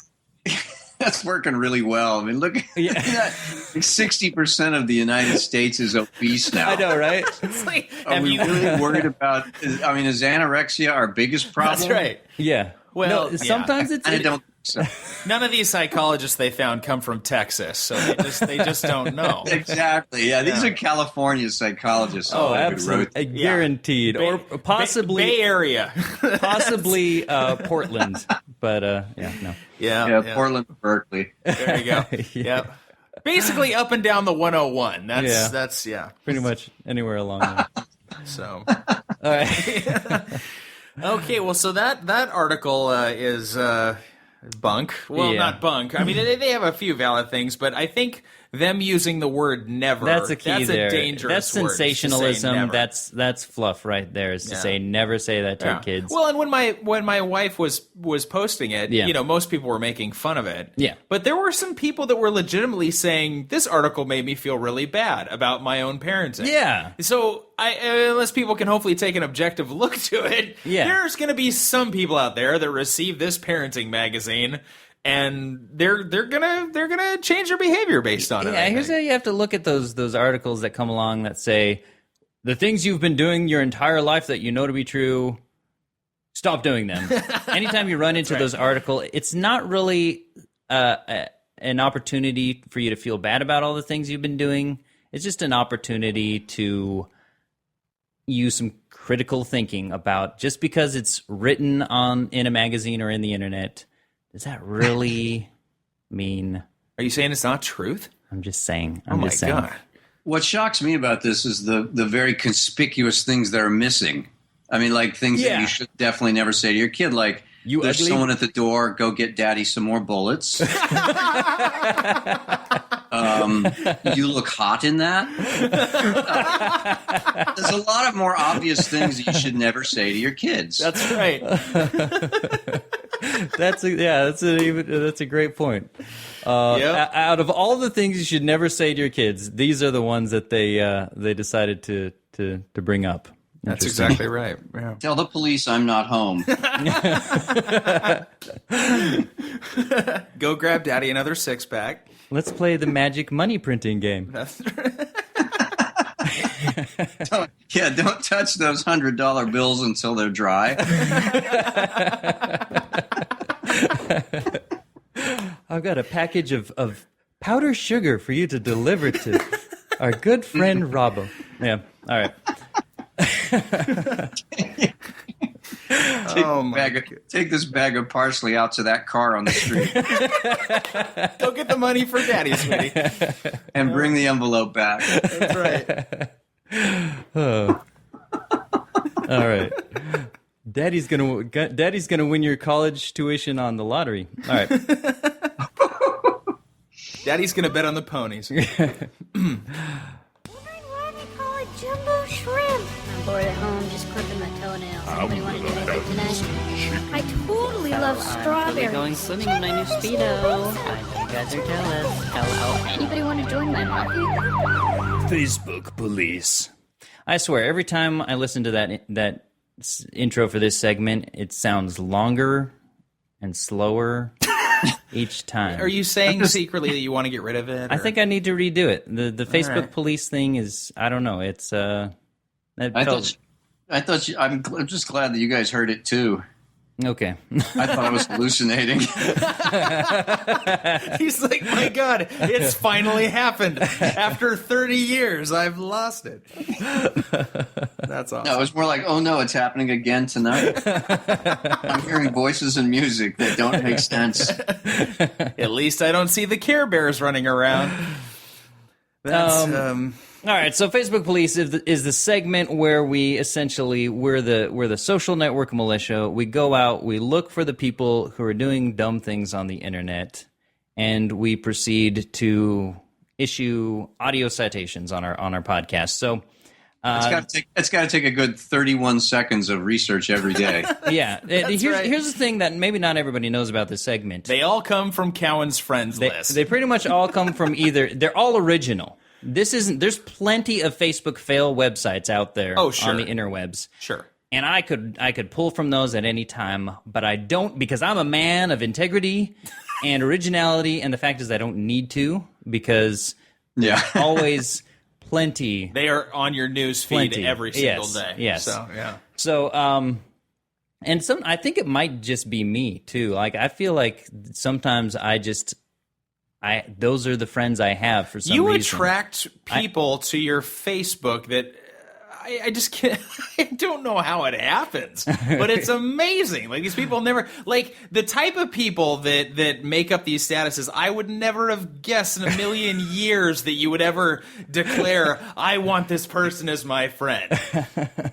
S4: working really well. I mean, look at that. 60% of the United States is obese now.
S3: I know, right?
S5: It's like,
S4: Are we really worried about? Is anorexia our biggest problem?
S5: That's right.
S3: Yeah.
S5: Well,
S3: sometimes it's.
S4: I don't. So.
S5: None of these psychologists they found come from Texas, so they just don't know.
S4: Exactly. Yeah, these are California psychologists.
S3: Oh, absolutely, guaranteed, or possibly
S5: Bay Area,
S3: possibly Portland. But no.
S5: Yeah,
S4: Portland, Berkeley.
S5: There you go. Yep. Basically, up and down the 101. That's
S3: pretty much anywhere along there.
S5: So,
S3: all right.
S5: Okay. Well, so that article is. Bunk. Well, not bunk. I mean, they have a few valid things, but I think them using the word never,
S3: that's a key there.
S5: A dangerous
S3: that's
S5: word.
S3: Sensationalism. That's fluff right there, is to say never say that to your kids.
S5: Well, and when my wife was posting it, most people were making fun of it.
S3: Yeah.
S5: But there were some people that were legitimately saying, this article made me feel really bad about my own parenting. Yeah. So unless people can hopefully take an objective look to it, there's going to be some people out there that receive this parenting magazine and they're gonna change their behavior based on it.
S3: Yeah, here's how you have to look at those articles that come along that say the things you've been doing your entire life that you know to be true, stop doing them. Anytime you run into those articles, it's not really an opportunity for you to feel bad about all the things you've been doing. It's just an opportunity to use some critical thinking about, just because it's written in a magazine or in the internet, does that really mean?
S5: Are you saying it's not truth?
S3: I'm just saying.
S5: Oh my God.
S4: What shocks me about this is the very conspicuous things that are missing. I mean, like things that you should definitely never say to your kid, like, there's ugly? Someone at the door, go get daddy some more bullets. You look hot in that. There's a lot of more obvious things that you should never say to your kids.
S5: That's right.
S3: That's a great point. Out of all the things you should never say to your kids, these are the ones that they decided to bring up.
S5: That's exactly right. Yeah.
S4: Tell the police I'm not home.
S5: Go grab daddy another 6-pack.
S3: Let's play the magic money printing game.
S5: That's right.
S4: Don't touch those $100 bills until they're dry.
S3: I've got a package of powder sugar for you to deliver to our good friend Robbo. Yeah, all right.
S4: Take this bag of parsley out to that car on the street.
S5: Go get the money for daddy, sweetie.
S4: And bring the envelope back.
S5: That's right.
S3: All right. Daddy's gonna win your college tuition on the lottery. All right.
S5: Daddy's gonna bet on the ponies.
S6: Jumbo shrimp. I'm bored at home, just clipping my toenails. Anybody want to do anything tonight? I totally love strawberries.
S7: Going swimming in my new Speedo. I know you guys are jealous. Hello.
S6: Anybody want to join my hobby?
S3: Facebook police. I swear, every time I listen to that intro for this segment, it sounds longer and slower each time.
S5: Are you saying secretly that you want to get rid of it? Or?
S3: I think I need to redo it. The Facebook police thing is, I don't know. It's I'm
S4: just glad that you guys heard it too.
S3: Okay.
S4: I thought I was hallucinating.
S5: He's like, my God, it's finally happened. After 30 years, I've lost it. That's awesome.
S4: No, it was more like, oh no, it's happening again tonight. I'm hearing voices and music that don't make sense.
S5: At least I don't see the Care Bears running around. That's,
S3: all right, so Facebook Police is the segment where we're the social network militia. We go out, we look for the people who are doing dumb things on the internet, and we proceed to issue audio citations on our podcast. So
S4: it's got to take a good 31 seconds of research every day.
S3: Yeah, here's the thing that maybe not everybody knows about this segment.
S5: They all come from Cowan's friends list.
S3: They pretty much all come from they're all original. There's plenty of Facebook fail websites out there on the interwebs.
S5: Sure.
S3: And I could pull from those at any time, but I don't, because I'm a man of integrity and originality, and the fact is I don't need to, because there's always plenty.
S5: They are on your news feed every single day.
S3: Yes.
S5: So, yeah.
S3: So, and I think it might just be me too. Like, I feel like sometimes those are the friends I have for some reason.
S5: You attract people to your Facebook that I just can't. I don't know how it happens, but it's amazing. Like, these people never, like, the type of people that make up these statuses, I would never have guessed in a million years that you would ever declare, I want this person as my friend.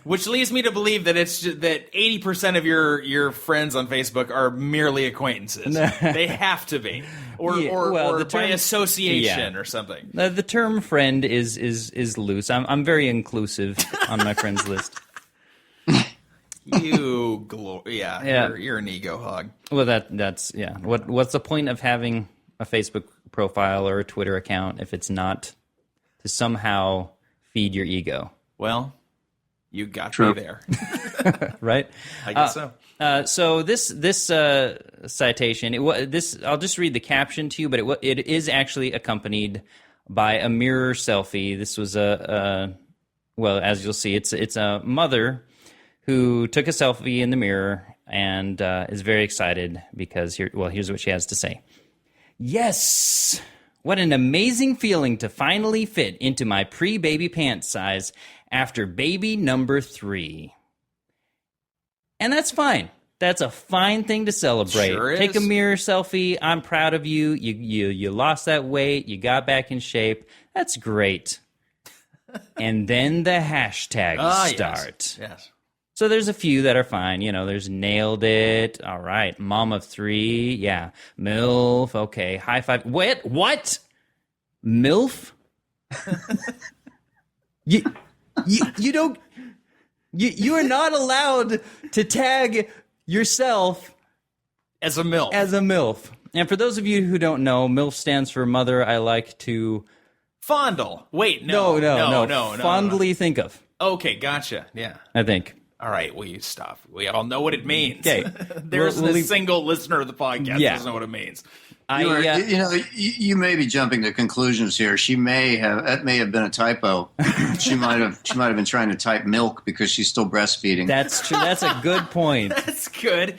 S5: Which leads me to believe that it's just, that 80% of your friends on Facebook are merely acquaintances. They have to be. Or by association or something.
S3: The term friend is loose. I'm very inclusive on my friends list.
S5: You're an ego hog.
S3: Well, that's What's the point of having a Facebook profile or a Twitter account if it's not to somehow feed your ego?
S5: Well, you got me there.
S3: Right?
S5: I guess so.
S3: So this citation, I'll just read the caption to you, but it is actually accompanied by a mirror selfie. This was as you'll see, it's a mother who took a selfie in the mirror and is very excited because here's what she has to say. Yes! What an amazing feeling to finally fit into my pre-baby pants size after baby number 3. And that's fine. That's a fine thing to celebrate.
S5: Sure is.
S3: Take a mirror selfie. I'm proud of you. You lost that weight. You got back in shape. That's great. And then the hashtags start.
S5: Yes.
S3: So there's a few that are fine. There's nailed it. All right. Mom of 3. Yeah. MILF. Okay. High five. What? MILF? you don't... You are not allowed to tag yourself
S5: as a MILF.
S3: And for those of you who don't know, MILF stands for Mother I Like to
S5: Fondle. Wait,
S3: no. Fondly
S5: no.
S3: think of.
S5: Okay, gotcha. Yeah.
S3: I think.
S5: All right, will you stop? We all know what it means.
S3: Okay.
S5: There's a single listener of the podcast who doesn't know what it means.
S4: You may be jumping to conclusions here. That may have been a typo. she might have been trying to type milk because she's still breastfeeding.
S3: That's true. That's a good point.
S5: That's good.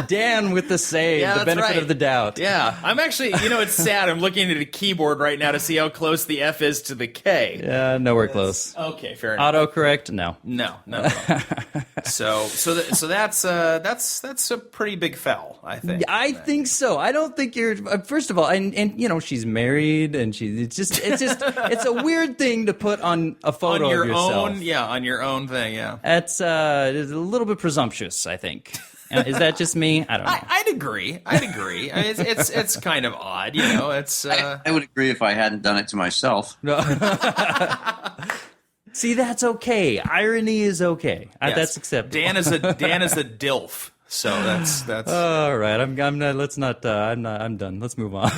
S3: Dan with the save, the benefit of the doubt.
S5: Yeah, I'm actually. It's sad. I'm looking at a keyboard right now to see how close the F is to the K.
S3: Nowhere close.
S5: Okay, fair enough.
S3: Autocorrect? No.
S5: So that's a pretty big fell, I think.
S3: I think so. I don't think you're. First of all, and she's married, and it's a weird thing to put on a photo
S5: on your
S3: of yourself.
S5: On your own thing. Yeah,
S3: that's it's a little bit presumptuous, I think. Is that just me? I don't know.
S5: I'd agree. It's kind of odd, It's.
S4: I would agree if I hadn't done it to myself.
S3: See, that's okay. Irony is okay.
S5: Yes.
S3: That's acceptable.
S5: Dan is a DILF. So that's
S3: all right. I'm not. Let's not. I'm done. Let's move on.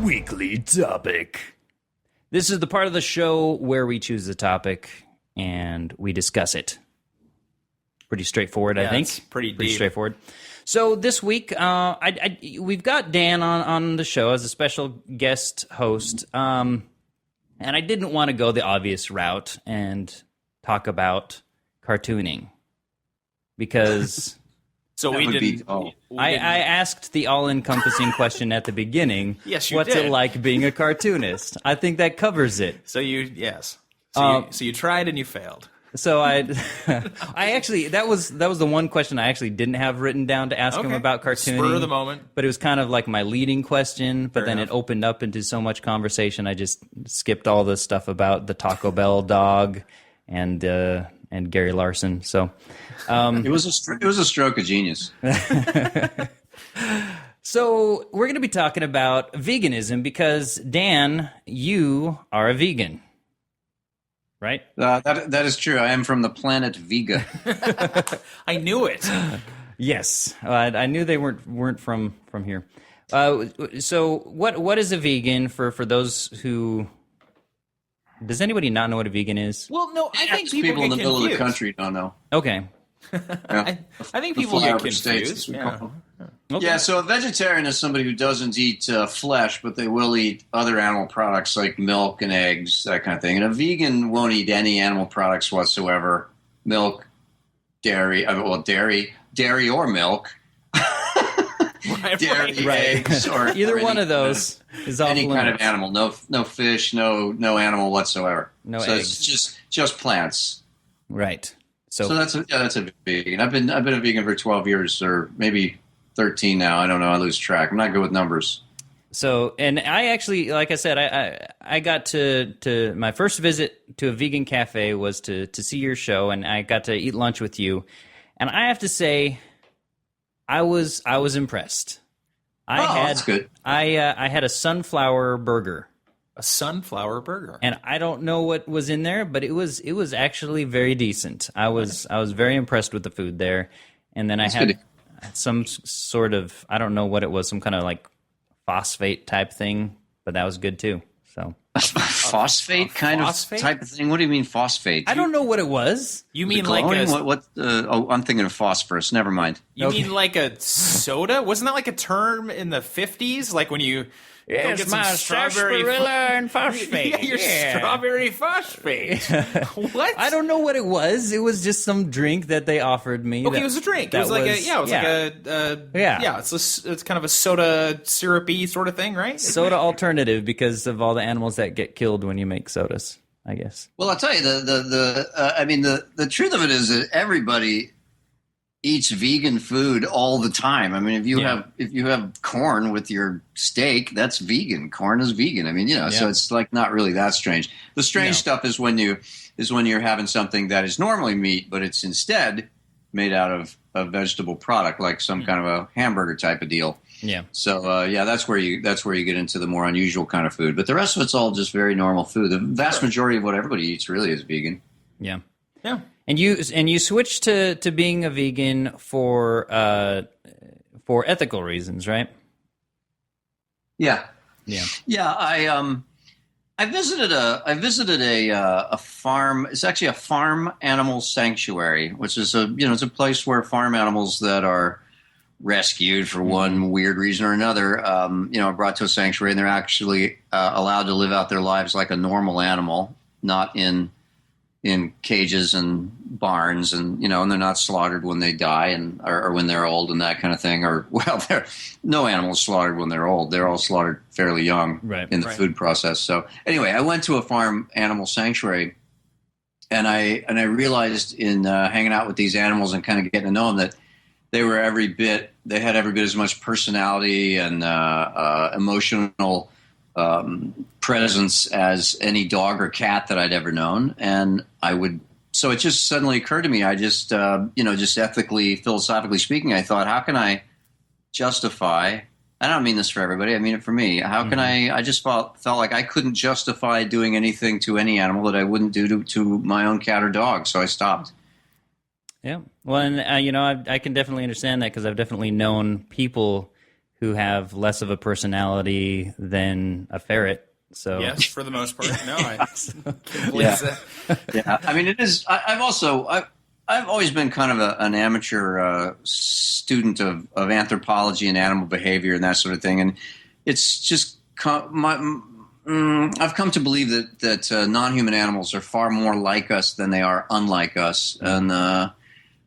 S3: Weekly topic. This is the part of the show where we choose a topic and we discuss it. Pretty straightforward, I think.
S5: It's pretty
S3: straightforward. So this week, we've got Dan on the show as a special guest host, and I didn't want to go the obvious route and talk about cartooning because.
S5: So we didn't.
S3: I asked the all-encompassing question at the begining.
S5: Yes, you
S3: What's
S5: did.
S3: it like being a cartoonist? I think that covers it.
S5: So you tried and you failed.
S3: So I actually that was the one question I actually didn't have written down to ask him about cartooning.
S5: Spur of the moment.
S3: But it was kind of like my leading question. But then it opened up into so much conversation. I just skipped all the stuff about the Taco Bell dog and Gary Larson. So
S4: it was a stroke of genius.
S3: So we're going to be talking about veganism because Dan, you are a vegan. Right?
S4: That is true. I am from the planet Vega.
S5: I knew it.
S3: Yes, I knew they weren't from here. So what is a vegan for those who? Does anybody not know what a vegan is?
S5: Well, no, I think
S4: people in the
S5: get
S4: middle
S5: confused.
S4: of the country don't know.
S3: Okay.
S5: I think people get confused.
S3: Okay.
S4: So a vegetarian is somebody who doesn't eat flesh, but they will eat other animal products like milk and eggs, that kind of thing. And a vegan won't eat any animal products whatsoever: milk, dairy or milk, dairy, eggs, or
S3: either
S4: or
S3: one
S4: any,
S3: of those is off
S4: any kind
S3: limits.
S4: of animal. No fish, no animal whatsoever.
S3: No
S4: so
S3: eggs.
S4: It's just plants.
S3: Right.
S4: So that's a vegan. I've been a vegan for 12 years, or maybe 13 now. I don't know. I lose track. I'm not good with numbers.
S3: So, and I actually, like I said, I got to my first visit to a vegan cafe was to see your show, and I got to eat lunch with you, and I have to say, I was impressed.
S4: That's good.
S3: I had a sunflower burger.
S5: A sunflower burger.
S3: And I don't know what was in there, but it was actually very decent. I was very impressed with the food there. And then I had some sort of, I don't know what it was, some kind of like phosphate type thing, but that was good too. So
S4: phosphate kind of type of thing. What do you mean phosphate?
S3: I don't know what it was.
S5: You mean like a
S4: I'm thinking of phosphorus. Never mind.
S5: You mean like a soda? Wasn't that like a term in the 50s? Like when you
S3: Yes,
S5: get
S3: my
S5: some strawberry
S3: sarsaparilla and phosphate.
S5: Yeah, your strawberry phosphate. What?
S3: I don't know what it was. It was just some drink that they offered me.
S5: Okay, it was a drink. It was like it's kind of a soda syrupy sort of thing, right?
S3: Soda alternative because of all the animals that get killed when you make sodas, I guess.
S4: Well, I'll tell you the truth of it is that everybody eats vegan food all the time. I mean, if you have corn with your steak, that's vegan. Corn is vegan. I mean, so it's like not really that strange. The strange stuff is when you're having something that is normally meat, but it's instead made out of a vegetable product, like some kind of a hamburger type of deal.
S3: Yeah.
S4: So that's where you get into the more unusual kind of food. But the rest of it's all just very normal food. The vast majority of what everybody eats really is vegan.
S3: Yeah.
S5: Yeah.
S3: And you switched to being a vegan for ethical reasons, right?
S4: Yeah.
S3: Yeah.
S4: Yeah. I visited a farm. It's actually a farm animal sanctuary, which is it's a place where farm animals that are rescued for one weird reason or another, are brought to a sanctuary, and they're actually allowed to live out their lives like a normal animal, not in cages and barns, and and they're not slaughtered when they die or when they're old and that kind of thing. Or no animal is slaughtered when they're old. They're all slaughtered fairly young in the food process. So anyway, I went to a farm animal sanctuary, and I realized in hanging out with these animals and kind of getting to know them that they had every bit as much personality and emotional presence as any dog or cat that I'd ever known. And so it just suddenly occurred to me, I just, just ethically, philosophically speaking, I thought, how can I justify, I don't mean this for everybody, I mean it for me. How can I just felt like I couldn't justify doing anything to any animal that I wouldn't do to my own cat or dog. So I stopped.
S3: Yeah. Well, and, I can definitely understand that because I've definitely known people who have less of a personality than a ferret. So
S5: yes, for the most part. No, I
S4: yeah. I mean, it is. I've always been kind of an amateur student of anthropology and animal behavior and that sort of thing, and it's just I've come to believe that non-human animals are far more like us than they are unlike us, and the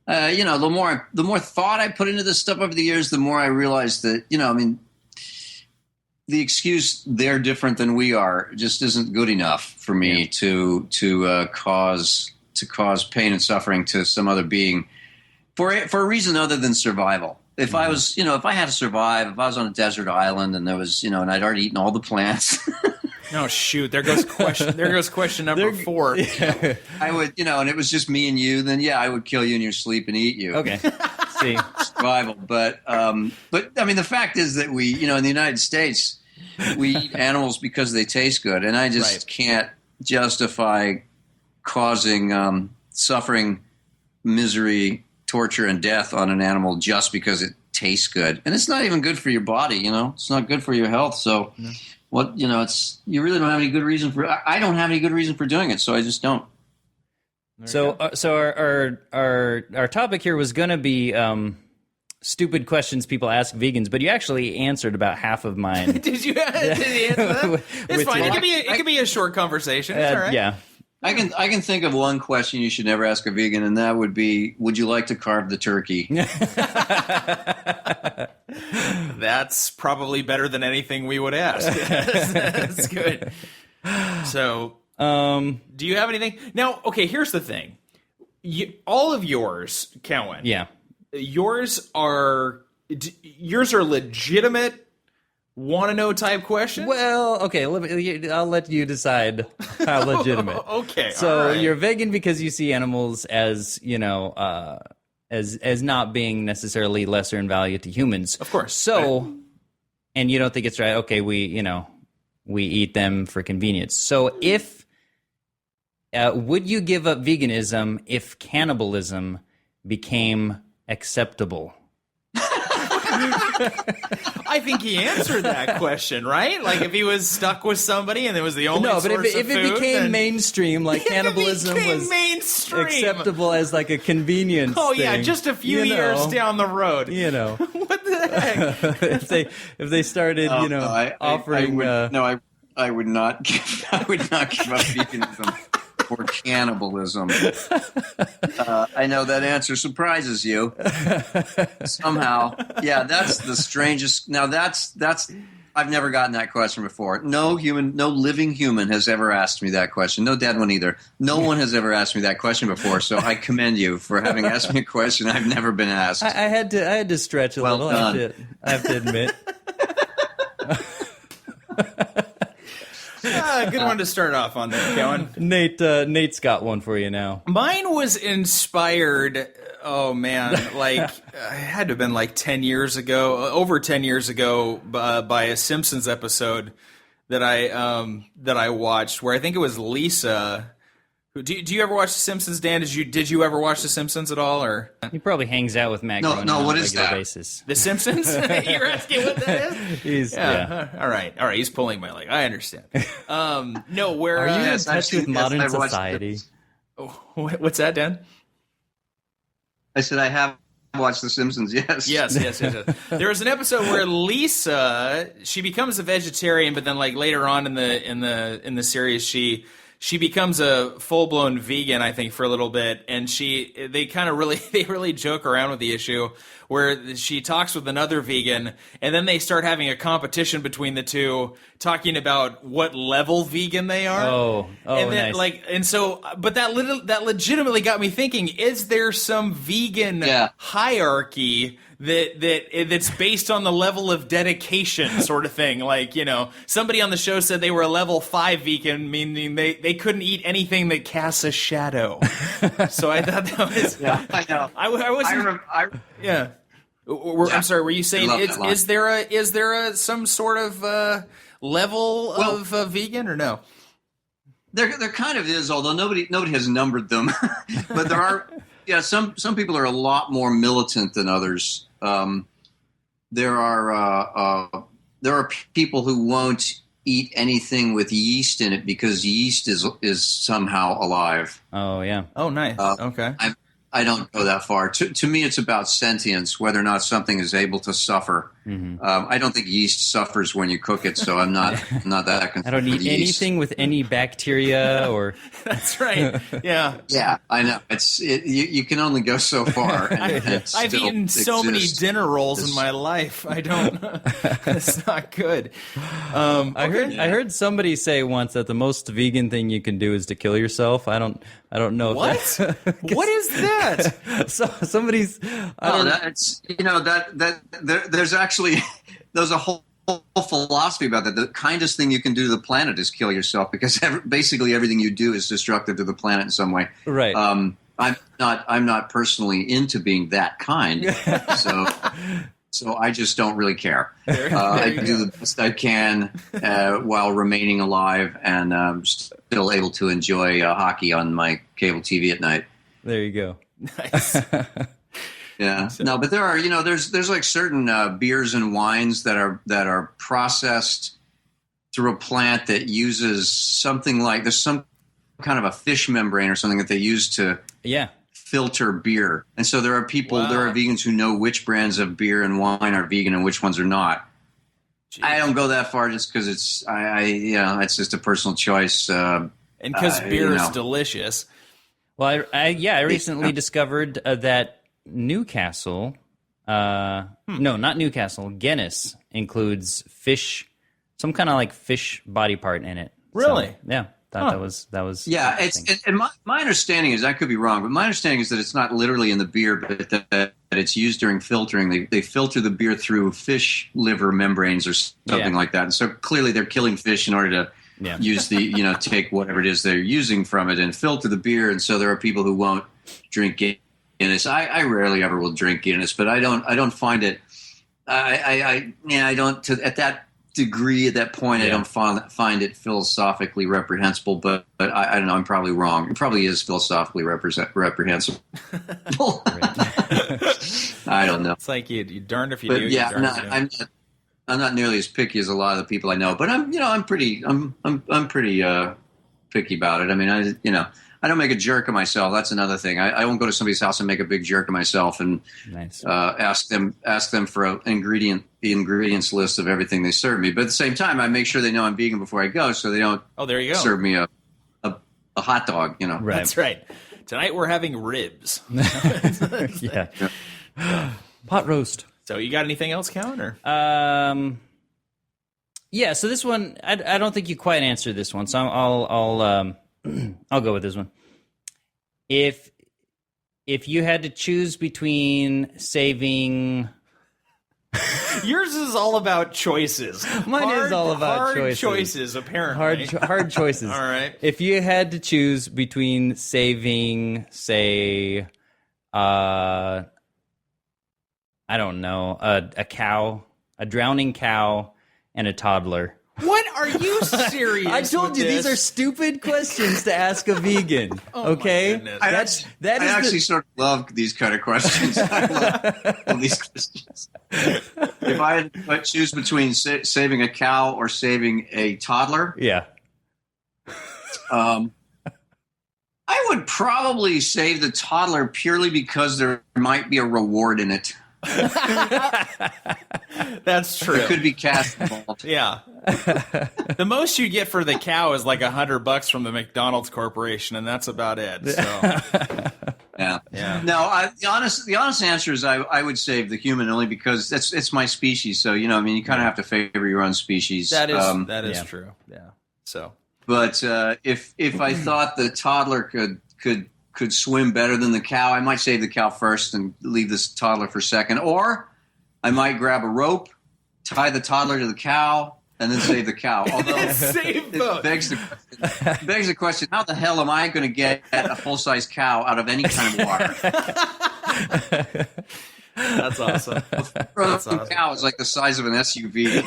S4: more thought I put into this stuff over the years, the more I realized that the excuse they're different than we are just isn't good enough for me to cause pain and suffering to some other being for a reason other than survival. If I was, if I had to survive, if I was on a desert island and there was, and I'd already eaten all the plants.
S5: No, shoot. There goes question number 4.
S3: Yeah.
S4: I would, and it was just me and you, then I would kill you in your sleep and eat you.
S3: Okay. See.
S4: Survival. But I mean, the fact is that we, in the United States, we eat animals because they taste good. And I just can't justify causing suffering, misery, torture, and death on an animal just because it tastes good. And it's not even good for your body, It's not good for your health. So you really don't have any good reason I don't have any good reason for doing it, so I just don't.
S3: So our topic here was going to be stupid questions people ask vegans, but you actually answered about half of mine.
S5: Did you answer that? It's fine. It can be a short conversation. It's all right.
S3: Yeah.
S4: I can think of one question you should never ask a vegan, and that would be, would you like to carve the turkey?
S5: That's probably better than anything we would ask. That's good. So, do you have anything? Now, okay, here's the thing. All of yours, Cowan.
S3: Yeah.
S5: Yours are legitimate, want-to-know type questions?
S3: Well, okay, I'll let you decide how legitimate.
S5: Okay,
S3: so
S5: right.
S3: You're vegan because you see animals as, as not being necessarily lesser in value to humans.
S5: Of course.
S3: So, and you don't think it's right, okay, we eat them for convenience. So if, would you give up veganism if cannibalism became acceptable?
S5: I think he answered that question, right? Like if he was stuck with somebody and it was the only source of food. No, but if it
S3: became mainstream, like cannibalism was
S5: mainstream.
S3: Acceptable as like a convenience
S5: thing.
S3: Yeah,
S5: just a few years down the road.
S3: What
S5: the
S3: if they started, offering.
S4: I would not give up veganism for cannibalism. I know that answer surprises you. Somehow, yeah, that's the strangest. Now that's I've never gotten that question before. No living human has ever asked me that question. No dead one either. No one has ever asked me that question before. So I commend you for having asked me a question I've never been asked.
S3: I had to stretch a little.
S4: Done.
S3: I have to admit.
S5: Good one to start off on there, Kellen.
S3: Nate's got one for you now.
S5: Mine was inspired. Oh man, it had to have been like 10 years ago, over 10 years ago, by a Simpsons episode that I watched, where I think it was Lisa. Do you ever watch The Simpsons, Dan? Did you ever watch The Simpsons at all, or?
S3: He probably hangs out with Matt Groening on a regular basis.
S5: The Simpsons? You're asking what that is? All right. He's pulling my leg. I understand. No, where
S3: are you in touch with modern society?
S5: What's that, Dan?
S4: I said I have watched The Simpsons. Yes.
S5: There was an episode where Lisa, she becomes a vegetarian, but then later on in the series she becomes a full-blown vegan, I think, for a little bit, and they really joke around with the issue where she talks with another vegan, and then they start having a competition between the two, talking about what level vegan they are.
S3: Oh,
S5: and then,
S3: nice.
S5: But that legitimately got me thinking: is there some vegan hierarchy that's based on the level of dedication, sort of thing? Somebody on the show said they were a level 5 vegan, meaning they couldn't eat anything that casts a shadow. So I thought that was.
S4: Yeah, I know.
S5: I wasn't. Yeah. I'm sorry. Were you saying is there some sort of level of vegan or no?
S4: There kind of is, although nobody has numbered them. But there are. Yeah, some people are a lot more militant than others. There are people who won't eat anything with yeast in it because yeast is somehow alive.
S3: Oh yeah.
S5: Oh nice. Okay.
S4: I don't go that far. To me, it's about sentience, whether or not something is able to suffer. Mm-hmm. I don't think yeast suffers when you cook it, so I'm not that concerned.
S3: I don't eat anything with any bacteria or.
S5: That's right. Yeah.
S4: Yeah, I know. You can only go so far.
S5: I've eaten so many dinner rolls in my life. I don't. It's not good.
S3: I heard somebody say once that the most vegan thing you can do is to kill yourself. I don't know.
S5: What? What is that?
S3: So somebody's.
S4: There's actually there's a whole philosophy about that. The kindest thing you can do to the planet is kill yourself, because basically everything you do is destructive to the planet in some way.
S3: Right.
S4: I'm not personally into being that kind, so I just don't really care. I do the best I can while remaining alive and still able to enjoy hockey on my cable TV at night.
S3: There you go.
S5: Nice.
S4: Yeah. No, but there are, there's like certain beers and wines that are processed through a plant that uses something like, there's some kind of a fish membrane or something that they use to filter beer. And so there are vegans who know which brands of beer and wine are vegan and which ones are not. Jeez. I don't go that far just because it's just a personal choice.
S5: And because beer is delicious.
S3: Well, I recently discovered that Newcastle, no, not Newcastle, Guinness includes fish, some kind of like fish body part in it.
S5: Really?
S3: So, yeah. That was.
S4: Yeah, and my understanding is, I could be wrong, but my understanding is that it's not literally in the beer, but that it's used during filtering. They filter the beer through fish liver membranes or something like that. And so clearly they're killing fish in order to use the, take whatever it is they're using from it and filter the beer. And so there are people who won't drink Guinness. I rarely ever will drink Guinness, but I don't find it. I don't at that degree, at that point. I don't find it philosophically reprehensible. But I don't know. I'm probably wrong. It probably is philosophically reprehensible. I don't know.
S5: It's like you darned if you do.
S4: Yeah, I'm not nearly as picky as a lot of the people I know, but I'm pretty picky about it. I mean, I make a jerk of myself. That's another thing. I won't go to somebody's house and make a big jerk of myself and ask them for the ingredients list of everything they serve me. But at the same time, I make sure they know I'm vegan before I go, so they don't.
S5: Oh, there you go.
S4: Serve me a hot dog.
S5: Right. That's right. Tonight we're having ribs.
S3: Yeah. Pot roast.
S5: So you got anything else, Count? Or?
S3: Yeah. So this one, I don't think you quite answered this one. So I'll go with this one. If you had to choose between saving.
S5: Yours is all about choices.
S3: Mine is all about choices.
S5: Hard choices, apparently.
S3: Hard choices.
S5: All right.
S3: If you had to choose between saving, say, I don't know, a cow, a drowning cow, and a toddler.
S5: What? Are you serious?
S3: I told you these are stupid questions to ask a vegan. Okay,
S4: I actually sort of love these kind of questions. I love these questions. If I had to choose between saving a cow or saving a toddler, I would probably save the toddler purely because there might be a reward in it.
S5: That's true.
S4: There could be cash involved.
S5: Yeah. The most you get for the cow is like $100 from the McDonald's Corporation, and that's about it. So.
S4: Yeah. No, the honest answer is I would save the human only because it's my species. So you kind of have to favor your own species.
S5: That is true. Yeah. So.
S4: But if I thought the toddler could swim better than the cow, I might save the cow first and leave this toddler for second. Or I might grab a rope, tie the toddler to the cow, and then save the cow. Although
S5: save both.
S4: Begs the question, how the hell am I going to get a full-size cow out of any kind of water?
S5: That's awesome.
S4: A cow is like the size of an SUV.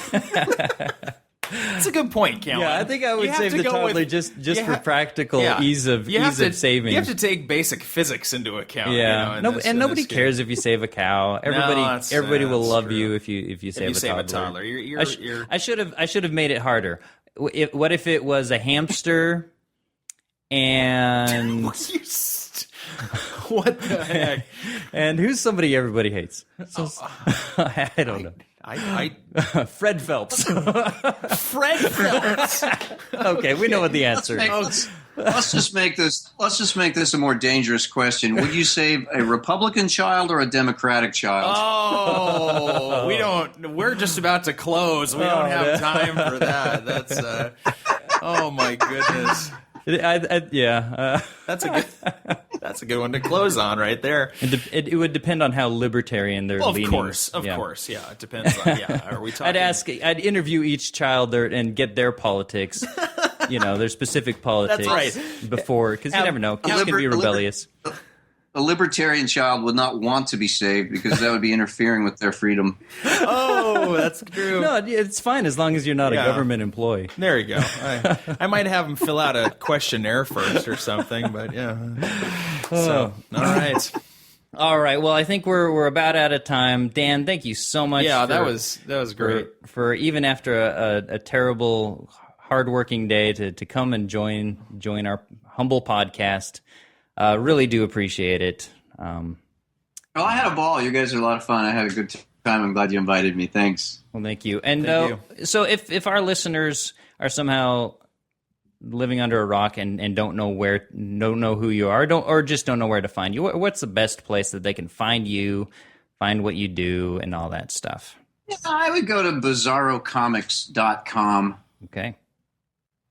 S5: That's a good point, Cameron.
S3: Yeah, I think I would save the toddler just for practical ease of saving.
S5: You have to take basic physics into account.
S3: Yeah, nobody cares if you save a cow. Everybody will love you if you save a toddler. I should have made it harder. What if it was a hamster and
S5: what the heck?
S3: And who's somebody everybody hates? I don't know. Fred Phelps.
S5: Fred Phelps.
S3: Okay, we know what the answer is.
S4: Let's just make this a more dangerous question. Would you save a Republican child or a Democratic child?
S5: Oh, we're just about to close. We don't have time for that. That's oh my goodness. That's a good one to close on right there.
S3: It would depend on how libertarian they're leaning.
S5: Of course, yeah. It depends on, are we talking?
S3: I'd interview each child there and get their politics, their specific politics.
S5: That's right.
S3: Before, because you never know. Kids can be rebellious.
S4: A libertarian child would not want to be saved because that would be interfering with their freedom.
S5: Oh, that's true.
S3: No, it's fine as long as you're not a government employee.
S5: There you go. I might have them fill out a questionnaire first or something, but yeah. So, all right.
S3: All right. Well, I think we're about out of time. Dan, thank you so much.
S5: Yeah, that was great.
S3: For even after a terrible, hardworking day to come and join our humble podcast. Really do appreciate it.
S4: Well, I had a ball. You guys are a lot of fun. I had a good time. I'm glad you invited me. Thanks.
S3: Well, thank you. And so if our listeners are somehow living under a rock and don't know who you are, or just don't know where to find you, what's the best place that they can find you, find what you do, and all that stuff?
S4: Yeah, I would go to bizarrocomics.com.
S3: Okay.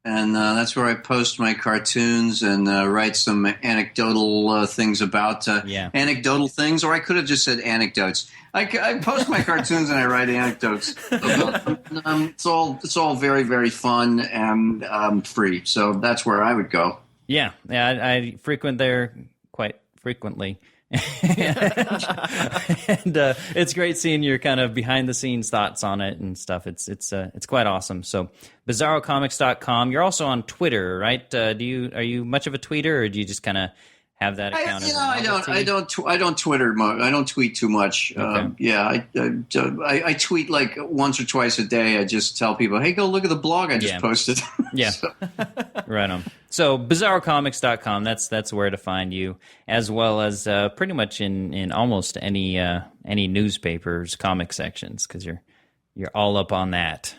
S4: And that's where I post my cartoons and write some anecdotal things about anecdotal things, or I could have just said anecdotes. I post my cartoons and I write anecdotes. It's all very, very fun and free. So that's where I would go.
S3: Yeah, I frequent there quite frequently. And it's great seeing your kind of behind the scenes thoughts on it and stuff. It's quite awesome. So bizarrocomics.com. You're also on Twitter, right? Are you much of a tweeter, or do you just kind of have that account?
S4: I don't Twitter much. I don't tweet too much.
S3: Okay.
S4: I tweet like once or twice a day. I just tell people, hey, go look at the blog I just posted.
S3: Yeah. Right on. So bizarrocomics.com, that's where to find you, as well as pretty much in almost any newspapers comic sections, because you're all up on that.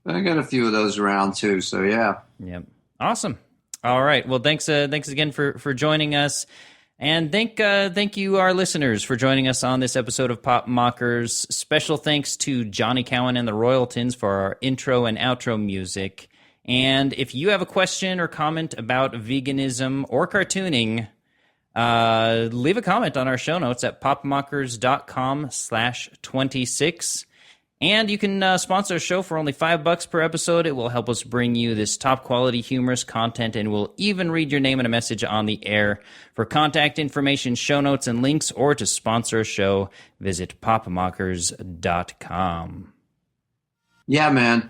S4: I got a few of those around too, so yeah.
S3: Yep. Awesome. All right. Well, thanks again for joining us. And thank you, our listeners, for joining us on this episode of Pop Mockers. Special thanks to Johnny Cowan and the Royaltons for our intro and outro music. And if you have a question or comment about veganism or cartooning, leave a comment on our show notes at popmockers.com/26. And you can sponsor a show for only $5 per episode. It will help us bring you this top-quality, humorous content, and we'll even read your name and a message on the air. For contact information, show notes, and links, or to sponsor a show, visit popmockers.com.
S4: Yeah, man.